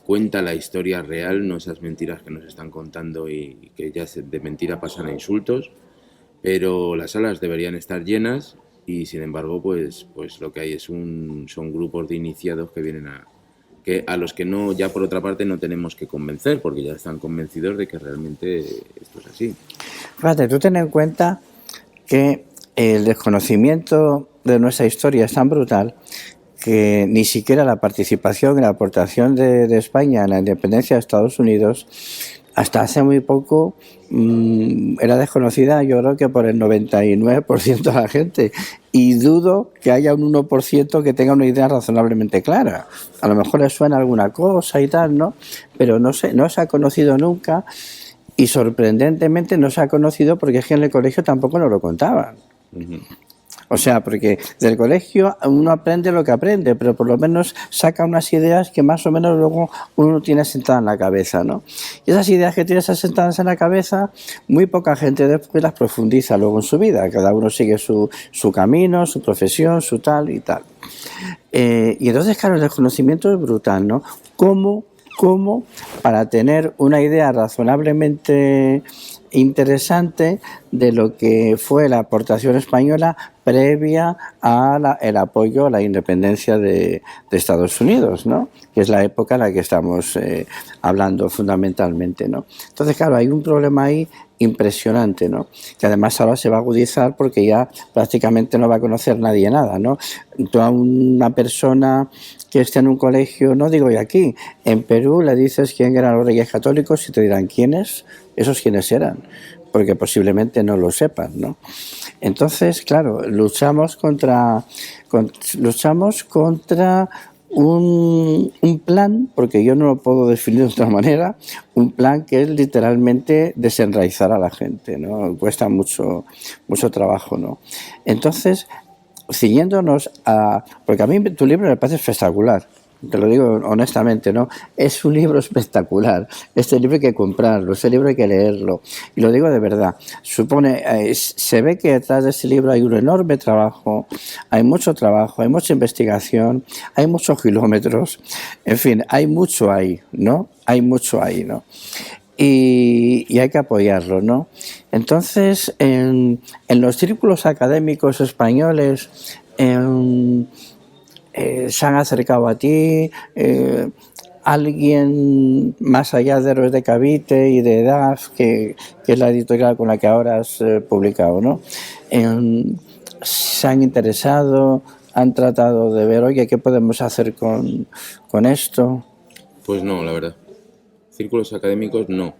cuenta la historia real, no esas mentiras que nos están contando y que ya de mentira pasan a insultos, pero las salas deberían estar llenas y sin embargo pues lo que hay son grupos de iniciados que vienen a los que no, ya por otra parte no tenemos que convencer porque ya están convencidos de que realmente esto es así. Fíjate, tú ten en cuenta que el desconocimiento de nuestra historia es tan brutal que ni siquiera la participación y la aportación de España en la independencia de Estados Unidos hasta hace muy poco era desconocida, yo creo que por el 99% de la gente, y dudo que haya un 1% que tenga una idea razonablemente clara. A lo mejor les suena alguna cosa y tal, ¿no? Pero no se ha conocido nunca y sorprendentemente no se ha conocido porque es que en el colegio tampoco nos lo contaban. Uh-huh. O sea, porque del colegio uno aprende lo que aprende, pero por lo menos saca unas ideas que más o menos luego uno tiene sentadas en la cabeza, ¿no? Y esas ideas que tienes sentadas en la cabeza, muy poca gente después las profundiza luego en su vida. Cada uno sigue su camino, su profesión, su tal y tal. Y entonces, claro, el desconocimiento es brutal, ¿no? ¿Cómo para tener una idea razonablemente interesante de lo que fue la aportación española previa al apoyo a la independencia de Estados Unidos, ¿no? Que es la época en la que estamos hablando fundamentalmente, ¿no? Entonces, claro, hay un problema ahí impresionante, ¿no? Que además ahora se va a agudizar porque ya prácticamente no va a conocer nadie nada, ¿no? Toda una persona que esté en un colegio, no digo yo aquí, en Perú le dices quién eran los reyes católicos y te dirán quiénes, esos quiénes eran, porque posiblemente no lo sepan, ¿no? Entonces, claro, luchamos contra un plan, porque yo no lo puedo definir de otra manera, un plan que es literalmente desenraizar a la gente, ¿no? Cuesta mucho trabajo, ¿no? Entonces, ciñéndonos porque a mí tu libro me parece espectacular, te lo digo honestamente, ¿no? Es un libro espectacular. Este libro hay que comprarlo, este libro hay que leerlo. Y lo digo de verdad. Se ve que detrás de este libro hay un enorme trabajo, hay mucho trabajo, hay mucha investigación, hay muchos kilómetros. En fin, hay mucho ahí, ¿no? Hay mucho ahí, ¿no? Y hay que apoyarlo, ¿no? Entonces, en los círculos académicos españoles, se han acercado a ti, alguien más allá de Héroes de Cavite y de EDAF, que es la editorial con la que ahora has publicado, ¿no? Se han interesado, han tratado de ver, oye, ¿qué podemos hacer con esto? Pues no, la verdad. Círculos académicos no.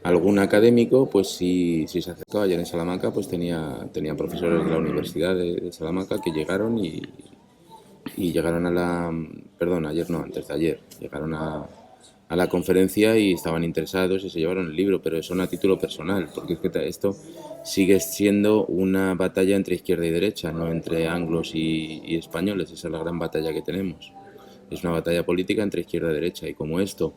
Algún académico, pues sí se acercaba. Ayer en Salamanca, pues tenía profesores de la Universidad de Salamanca que llegaron y llegaron a la... Perdón, ayer no, antes de ayer. Llegaron a la conferencia y estaban interesados y se llevaron el libro, pero eso no a título personal, porque es que esto sigue siendo una batalla entre izquierda y derecha, no entre anglos y españoles. Esa es la gran batalla que tenemos. Es una batalla política entre izquierda y derecha, y como esto,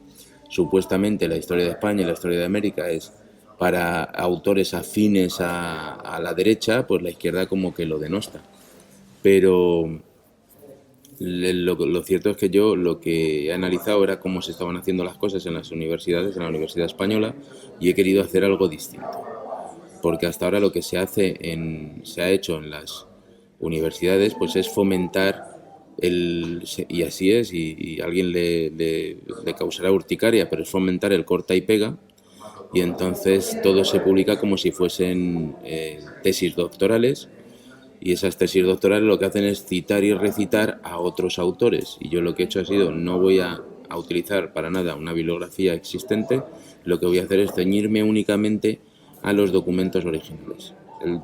supuestamente la historia de España y la historia de América es para autores afines a la derecha, pues la izquierda como que lo denosta. Pero lo cierto es que yo lo que he analizado era cómo se estaban haciendo las cosas en las universidades, en la Universidad Española, y he querido hacer algo distinto. Porque hasta ahora lo que se ha hecho en las universidades pues es fomentar y así es, y a alguien le causará urticaria, pero es fomentar el corta y pega, y entonces todo se publica como si fuesen tesis doctorales, y esas tesis doctorales lo que hacen es citar y recitar a otros autores, y yo lo que he hecho ha sido, no voy a utilizar para nada una bibliografía existente, lo que voy a hacer es ceñirme únicamente a los documentos originales.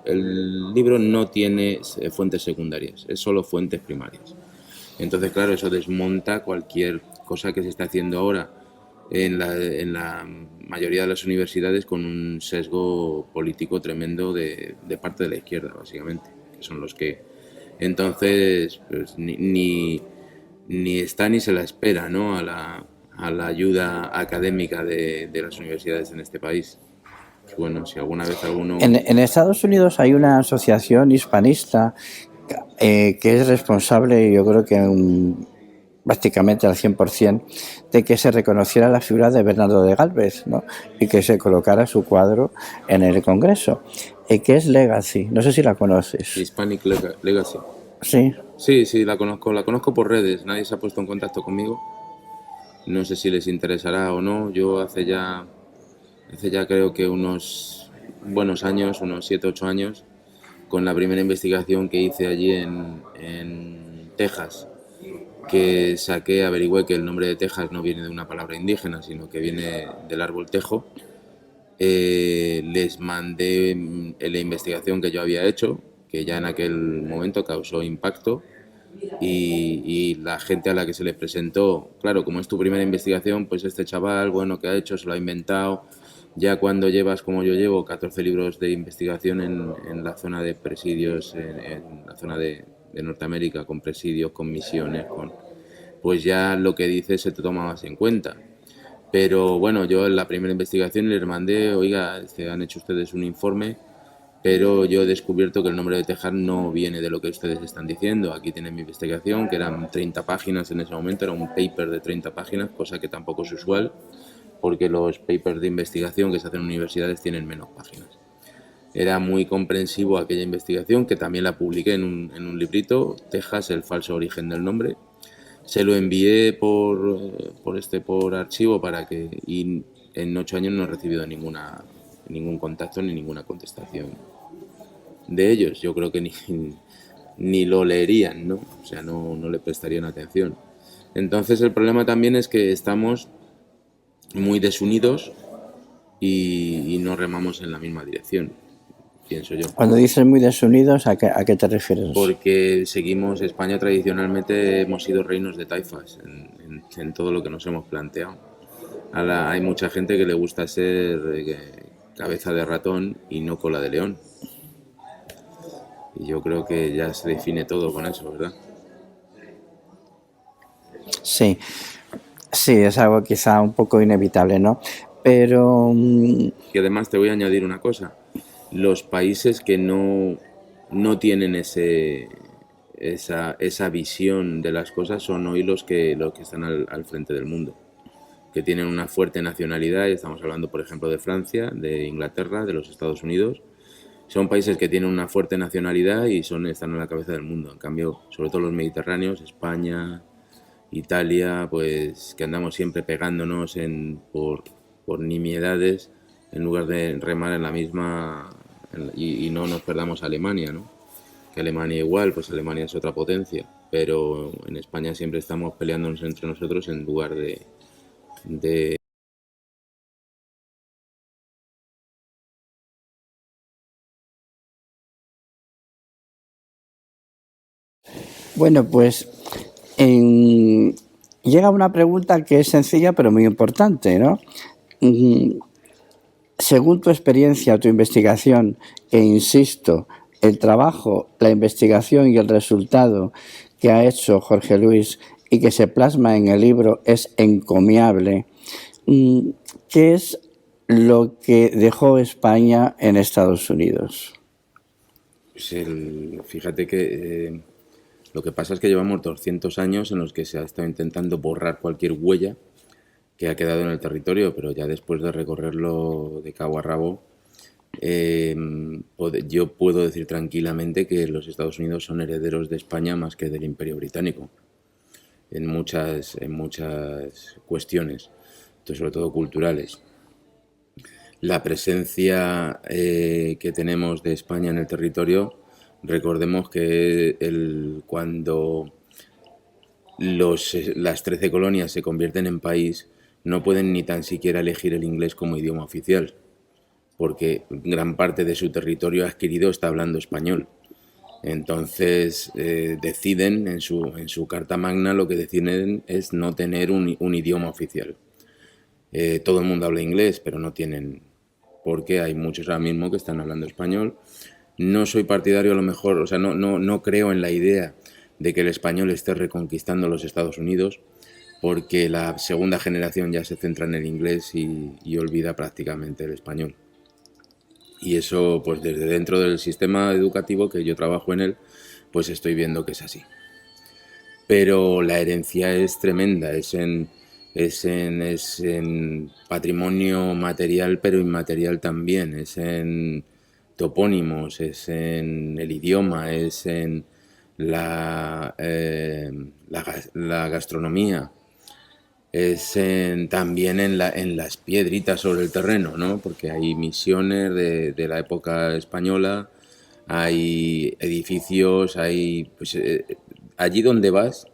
El libro no tiene fuentes secundarias, es solo fuentes primarias. Entonces, claro, eso desmonta cualquier cosa que se está haciendo ahora en la mayoría de las universidades con un sesgo político tremendo de parte de la izquierda, básicamente, que son los que... Entonces, pues, ni está ni se la espera, ¿no?, a la ayuda académica de las universidades en este país. Pues bueno, si alguna vez alguno... En Estados Unidos hay una asociación hispanista que es responsable, yo creo que prácticamente al 100%, de que se reconociera la figura de Bernardo de Gálvez, ¿no? Y que se colocara su cuadro en el Congreso, que es Legacy. No sé si la conoces. Hispanic Legacy. Sí. Sí, la conozco por redes, nadie se ha puesto en contacto conmigo. No sé si les interesará o no. Yo hace ya creo que unos buenos años, unos 7, 8 años, con la primera investigación que hice allí en Texas, que averigüé que el nombre de Texas no viene de una palabra indígena, sino que viene del árbol tejo. Les mandé la investigación que yo había hecho, que ya en aquel momento causó impacto, y la gente a la que se les presentó, claro, como es tu primera investigación, pues este chaval, bueno, ¿qué ha hecho? Se lo ha inventado. Ya cuando llevas, como yo llevo, 14 libros de investigación en la zona de presidios, en la zona de Norteamérica, con presidios, con misiones, pues ya lo que dices se te toma más en cuenta. Pero bueno, yo en la primera investigación les mandé, oiga, han hecho ustedes un informe, pero yo he descubierto que el nombre de Texas no viene de lo que ustedes están diciendo. Aquí tienen mi investigación, que eran 30 páginas en ese momento, era un paper de 30 páginas, cosa que tampoco es usual, porque los papers de investigación que se hacen en universidades tienen menos páginas. Era muy comprensivo aquella investigación, que también la publiqué en un librito, Texas, el falso origen del nombre. Se lo envié por archivo y en 8 años no he recibido ningún contacto ni ninguna contestación de ellos. Yo creo que ni lo leerían, ¿no? O sea, no le prestarían atención. Entonces el problema también es que estamos muy desunidos y no remamos en la misma dirección, pienso yo. Cuando dices muy desunidos, ¿a qué te refieres? Porque España tradicionalmente hemos sido reinos de taifas en todo lo que nos hemos planteado. Ahora hay mucha gente que le gusta ser cabeza de ratón y no cola de león. Y yo creo que ya se define todo con eso, ¿verdad? Sí, sí, es algo quizá un poco inevitable, ¿no? Pero Y además te voy a añadir una cosa. Los países que no tienen esa visión de las cosas son hoy los que están al frente del mundo, que tienen una fuerte nacionalidad, y estamos hablando, por ejemplo, de Francia, de Inglaterra, de los Estados Unidos. Son países que tienen una fuerte nacionalidad y están a la cabeza del mundo. En cambio, sobre todo los mediterráneos, España, Italia, pues que andamos siempre pegándonos por nimiedades en lugar de remar en la misma y no nos perdamos a Alemania, ¿no? Que Alemania igual, pues Alemania es otra potencia, pero en España siempre estamos peleándonos entre nosotros en lugar de bueno, pues en- llega una pregunta que es sencilla pero muy importante, ¿no? Mm, Según tu experiencia, tu investigación, e insisto, el trabajo, la investigación y el resultado que ha hecho Jorge Luis y que se plasma en el libro es encomiable. ¿Qué es lo que dejó España en Estados Unidos? pues fíjate que lo que pasa es que llevamos 200 años en los que se ha estado intentando borrar cualquier huella que ha quedado en el territorio, pero ya después de recorrerlo de cabo a rabo, yo puedo decir tranquilamente que los Estados Unidos son herederos de España más que del Imperio Británico, en muchas cuestiones, sobre todo culturales. La presencia que tenemos de España en el territorio, recordemos que cuando las 13 colonias se convierten en país, no pueden ni tan siquiera elegir el inglés como idioma oficial, porque gran parte de su territorio adquirido está hablando español. Entonces deciden en su Carta Magna, lo que deciden es no tener un idioma oficial. Todo el mundo habla inglés, pero no tienen, porque hay muchos ahora mismo que están hablando español. No soy partidario a lo mejor, o sea, no creo en la idea de que el español esté reconquistando los Estados Unidos, porque la segunda generación ya se centra en el inglés y olvida prácticamente el español. Y eso, pues desde dentro del sistema educativo que yo trabajo en él, pues estoy viendo que es así. Pero la herencia es tremenda, es en patrimonio material, pero inmaterial también, es en topónimos, es en el idioma, es en la gastronomía, también en las piedritas sobre el terreno, ¿no? Porque hay misiones de la época española, hay edificios, pues, allí donde vas,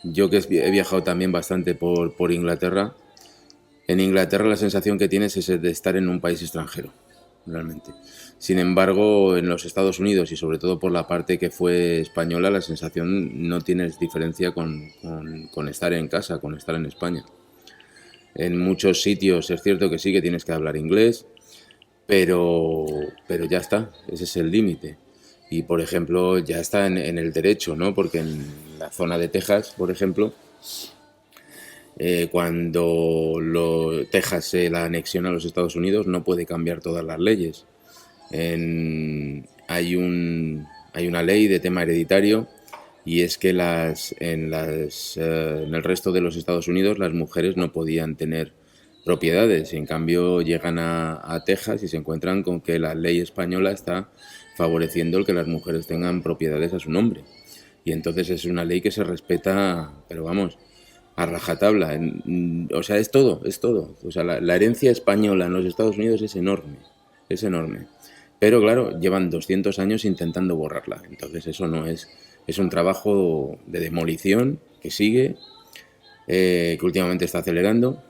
yo que he viajado también bastante por Inglaterra, en Inglaterra la sensación que tienes es de estar en un país extranjero, realmente. Sin embargo, en los Estados Unidos y sobre todo por la parte que fue española, la sensación no tienes diferencia con estar en casa, con estar en España. En muchos sitios es cierto que sí que tienes que hablar inglés, pero, pero ya está, ese es el límite. Y por ejemplo, ya está en el derecho, ¿no? Porque en la zona de Texas, por ejemplo, cuando Texas se la anexiona a los Estados Unidos, no puede cambiar todas las leyes. Hay una ley de tema hereditario, y es que en el resto de los Estados Unidos las mujeres no podían tener propiedades. En cambio llegan a Texas y se encuentran con que la ley española está favoreciendo el que las mujeres tengan propiedades a su nombre. Y entonces es una ley que se respeta, pero vamos, a rajatabla. O sea, es todo, es todo. O sea, la herencia española en los Estados Unidos es enorme, es enorme. Pero claro, llevan 200 años intentando borrarla. Entonces eso no es un trabajo de demolición que sigue, que últimamente está acelerando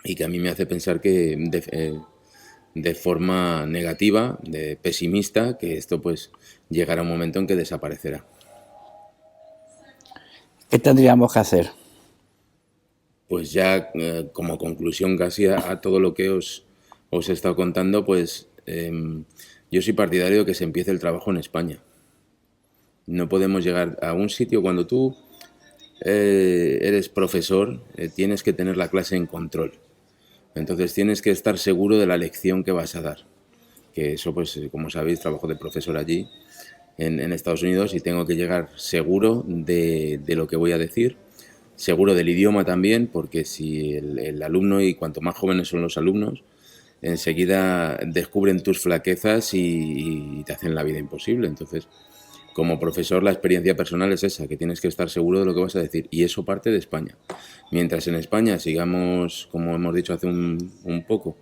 y que a mí me hace pensar que de forma negativa, de pesimista, que esto pues llegará un momento en que desaparecerá. ¿Qué tendríamos que hacer? Pues ya como conclusión casi a todo lo que os he estado contando, pues yo soy partidario de que se empiece el trabajo en España. No podemos llegar a un sitio cuando tú eres profesor, tienes que tener la clase en control. Entonces tienes que estar seguro de la lección que vas a dar. Que eso, pues, como sabéis, trabajo de profesor allí en Estados Unidos y tengo que llegar seguro de lo que voy a decir, seguro del idioma también, porque si el alumno, y cuanto más jóvenes son los alumnos, enseguida descubren tus flaquezas y te hacen la vida imposible. Entonces, como profesor, la experiencia personal es esa, que tienes que estar seguro de lo que vas a decir. Y eso parte de España. Mientras en España sigamos, como hemos dicho hace un poco,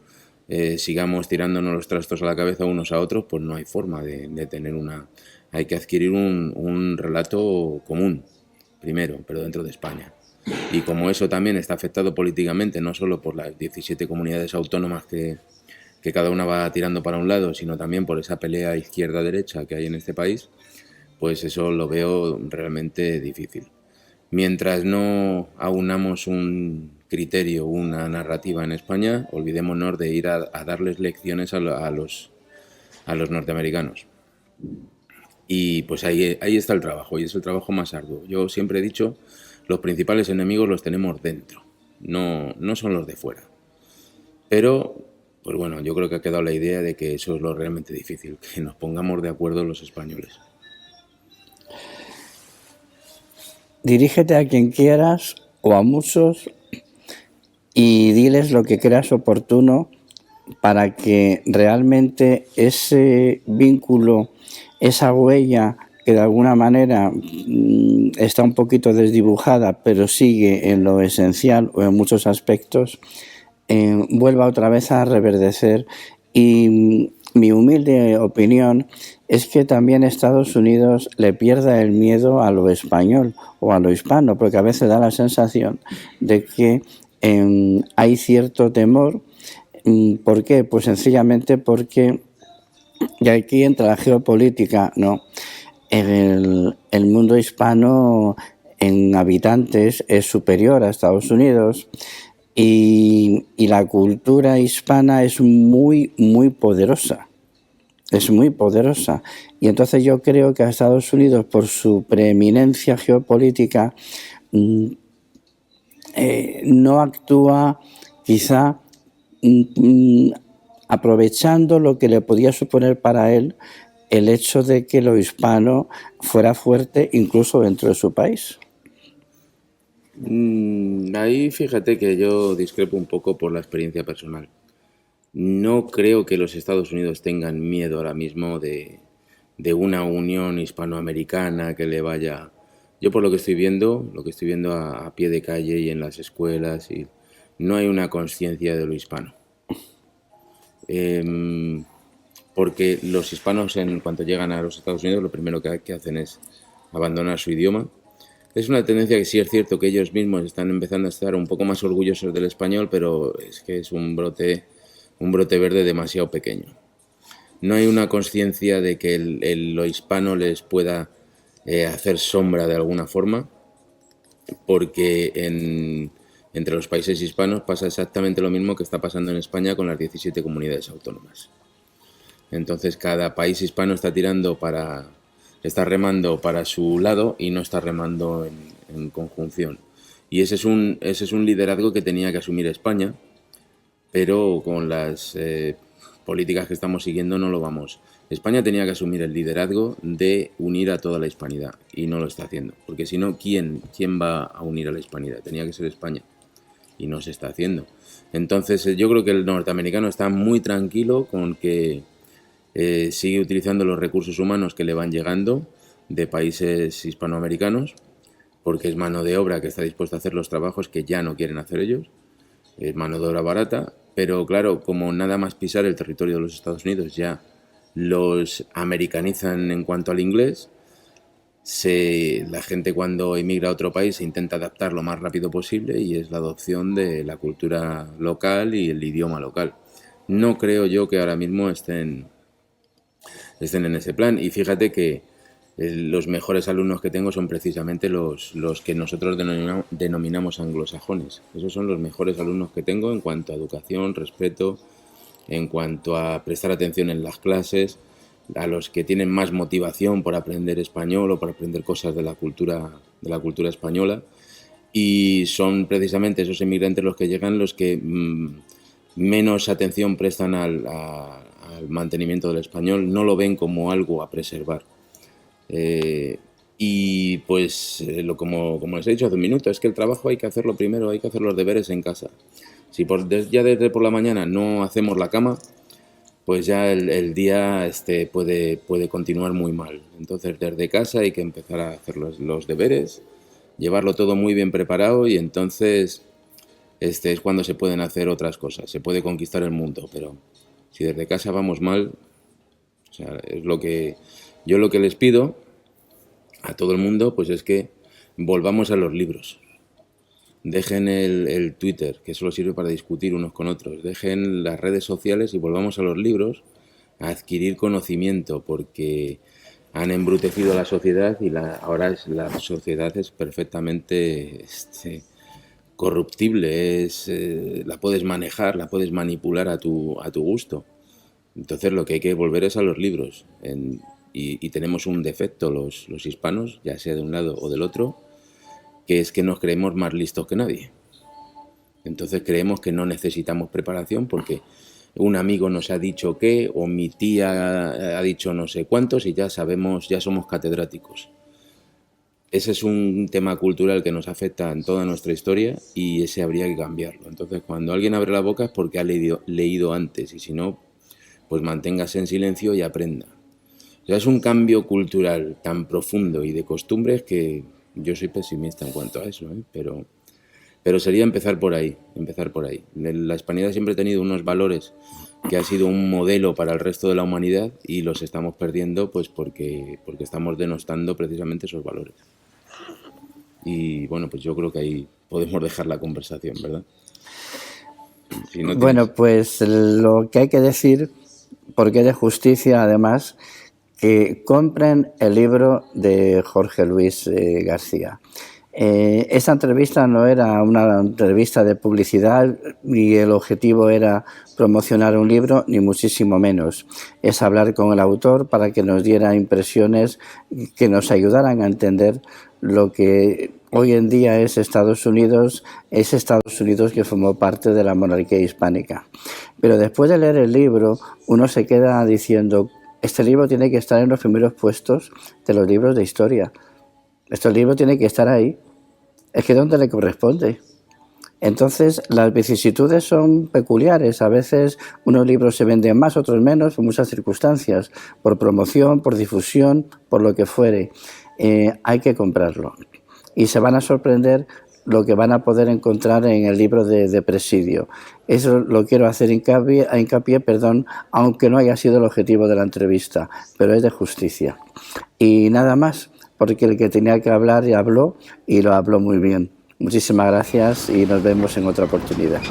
sigamos tirándonos los trastos a la cabeza unos a otros, pues no hay forma de tener una... Hay que adquirir un relato común, primero, pero dentro de España. Y como eso también está afectado políticamente, no solo por las 17 comunidades autónomas que cada una va tirando para un lado, sino también por esa pelea izquierda-derecha que hay en este país, pues eso lo veo realmente difícil. Mientras no aunamos un criterio, una narrativa en España, olvidémonos de ir a darles lecciones a los norteamericanos. Y pues ahí está el trabajo, y es el trabajo más arduo. Yo siempre he dicho, los principales enemigos los tenemos dentro, no son los de fuera. Pero, pues bueno, yo creo que ha quedado la idea de que eso es lo realmente difícil, que nos pongamos de acuerdo los españoles. Dirígete a quien quieras o a muchos y diles lo que creas oportuno para que realmente ese vínculo, esa huella que de alguna manera está un poquito desdibujada, pero sigue en lo esencial o en muchos aspectos, vuelva otra vez a reverdecer. Y mi humilde opinión es que también Estados Unidos le pierda el miedo a lo español o a lo hispano, porque a veces da la sensación de que hay cierto temor. ¿Por qué? Pues sencillamente porque, y aquí entra la geopolítica, ¿no? El mundo hispano en habitantes es superior a Estados Unidos y la cultura hispana es muy, muy poderosa. Es muy poderosa. Y entonces yo creo que a Estados Unidos, por su preeminencia geopolítica, no actúa quizá aprovechando lo que le podía suponer para él el hecho de que lo hispano fuera fuerte incluso dentro de su país. Ahí fíjate que yo discrepo un poco por la experiencia personal. No creo que los Estados Unidos tengan miedo ahora mismo de una unión hispanoamericana que le vaya... Yo por lo que estoy viendo a pie de calle y en las escuelas, y no hay una conciencia de lo hispano. Porque los hispanos, en cuanto llegan a los Estados Unidos, lo primero que hacen es abandonar su idioma. Es una tendencia que sí es cierto que ellos mismos están empezando a estar un poco más orgullosos del español, pero es que es un brote verde demasiado pequeño. No hay una conciencia de que lo hispano les pueda hacer sombra de alguna forma, porque entre los países hispanos pasa exactamente lo mismo que está pasando en España con las 17 comunidades autónomas. Entonces cada país hispano está remando para su lado y no está remando en conjunción. Y ese es un liderazgo que tenía que asumir España, pero con las políticas que estamos siguiendo no lo vamos. España tenía que asumir el liderazgo de unir a toda la hispanidad y no lo está haciendo, porque si no, ¿quién va a unir a la hispanidad? Tenía que ser España y no se está haciendo. Entonces yo creo que el norteamericano está muy tranquilo con que sigue utilizando los recursos humanos que le van llegando de países hispanoamericanos, porque es mano de obra que está dispuesta a hacer los trabajos que ya no quieren hacer ellos, es mano de obra barata, pero claro, como nada más pisar el territorio de los Estados Unidos ya los americanizan en cuanto al inglés, la gente cuando emigra a otro país se intenta adaptar lo más rápido posible y es la adopción de la cultura local y el idioma local. No creo yo que ahora mismo estén en ese plan, y fíjate que los mejores alumnos que tengo son precisamente los que nosotros denominamos anglosajones. Esos son los mejores alumnos que tengo en cuanto a educación, respeto, en cuanto a prestar atención en las clases, a los que tienen más motivación por aprender español o por aprender cosas de la cultura española, y son precisamente esos emigrantes los que llegan los que menos atención prestan al mantenimiento del español, no lo ven como algo a preservar. Y pues como les he dicho hace un minuto, es que el trabajo hay que hacerlo primero, hay que hacer los deberes en casa. Si ya desde por la mañana no hacemos la cama, pues ya el día puede continuar muy mal. Entonces desde casa hay que empezar a hacer los deberes, llevarlo todo muy bien preparado, y entonces es cuando se pueden hacer otras cosas. Se puede conquistar el mundo, pero si desde casa vamos mal, o sea, es lo que les pido a todo el mundo, pues es que volvamos a los libros. Dejen el Twitter, que solo sirve para discutir unos con otros. Dejen las redes sociales y volvamos a los libros, a adquirir conocimiento, porque han embrutecido la sociedad y ahora la sociedad es perfectamente corruptible. La puedes manejar, la puedes manipular a tu gusto. Entonces lo que hay que volver es a los libros. Y tenemos un defecto los hispanos, ya sea de un lado o del otro, que es que nos creemos más listos que nadie. Entonces creemos que no necesitamos preparación porque un amigo nos ha dicho qué, o mi tía ha dicho no sé cuántos, y ya sabemos, ya somos catedráticos. Ese es un tema cultural que nos afecta en toda nuestra historia, y ese habría que cambiarlo. Entonces cuando alguien abre la boca es porque ha leído antes, y si no, pues manténgase en silencio y aprenda. O sea, es un cambio cultural tan profundo y de costumbres que yo soy pesimista en cuanto a eso, pero sería empezar por ahí. La hispanidad siempre ha tenido unos valores que ha sido un modelo para el resto de la humanidad, y los estamos perdiendo pues porque estamos denostando precisamente esos valores. Y bueno, pues yo creo que ahí podemos dejar la conversación, ¿verdad? Si no tienes... Bueno, pues lo que hay que decir, porque es de justicia además, que compren el libro de Jorge Luis García. Esta entrevista no era una entrevista de publicidad, ni el objetivo era promocionar un libro, ni muchísimo menos. Es hablar con el autor para que nos diera impresiones que nos ayudaran a entender lo que hoy en día es Estados Unidos que formó parte de la monarquía hispánica. Pero después de leer el libro, uno se queda diciendo: este libro tiene que estar en los primeros puestos de los libros de historia. Este libro tiene que estar ahí. Es que ¿dónde le corresponde? Entonces, las vicisitudes son peculiares. A veces unos libros se venden más, otros menos, por muchas circunstancias, por promoción, por difusión, por lo que fuere. Hay que comprarlo. Y se van a sorprender lo que van a poder encontrar en el libro de Presidio. Eso lo quiero hacer hincapié, aunque no haya sido el objetivo de la entrevista, pero es de justicia. Y nada más, porque el que tenía que hablar ya habló, y lo habló muy bien. Muchísimas gracias y nos vemos en otra oportunidad.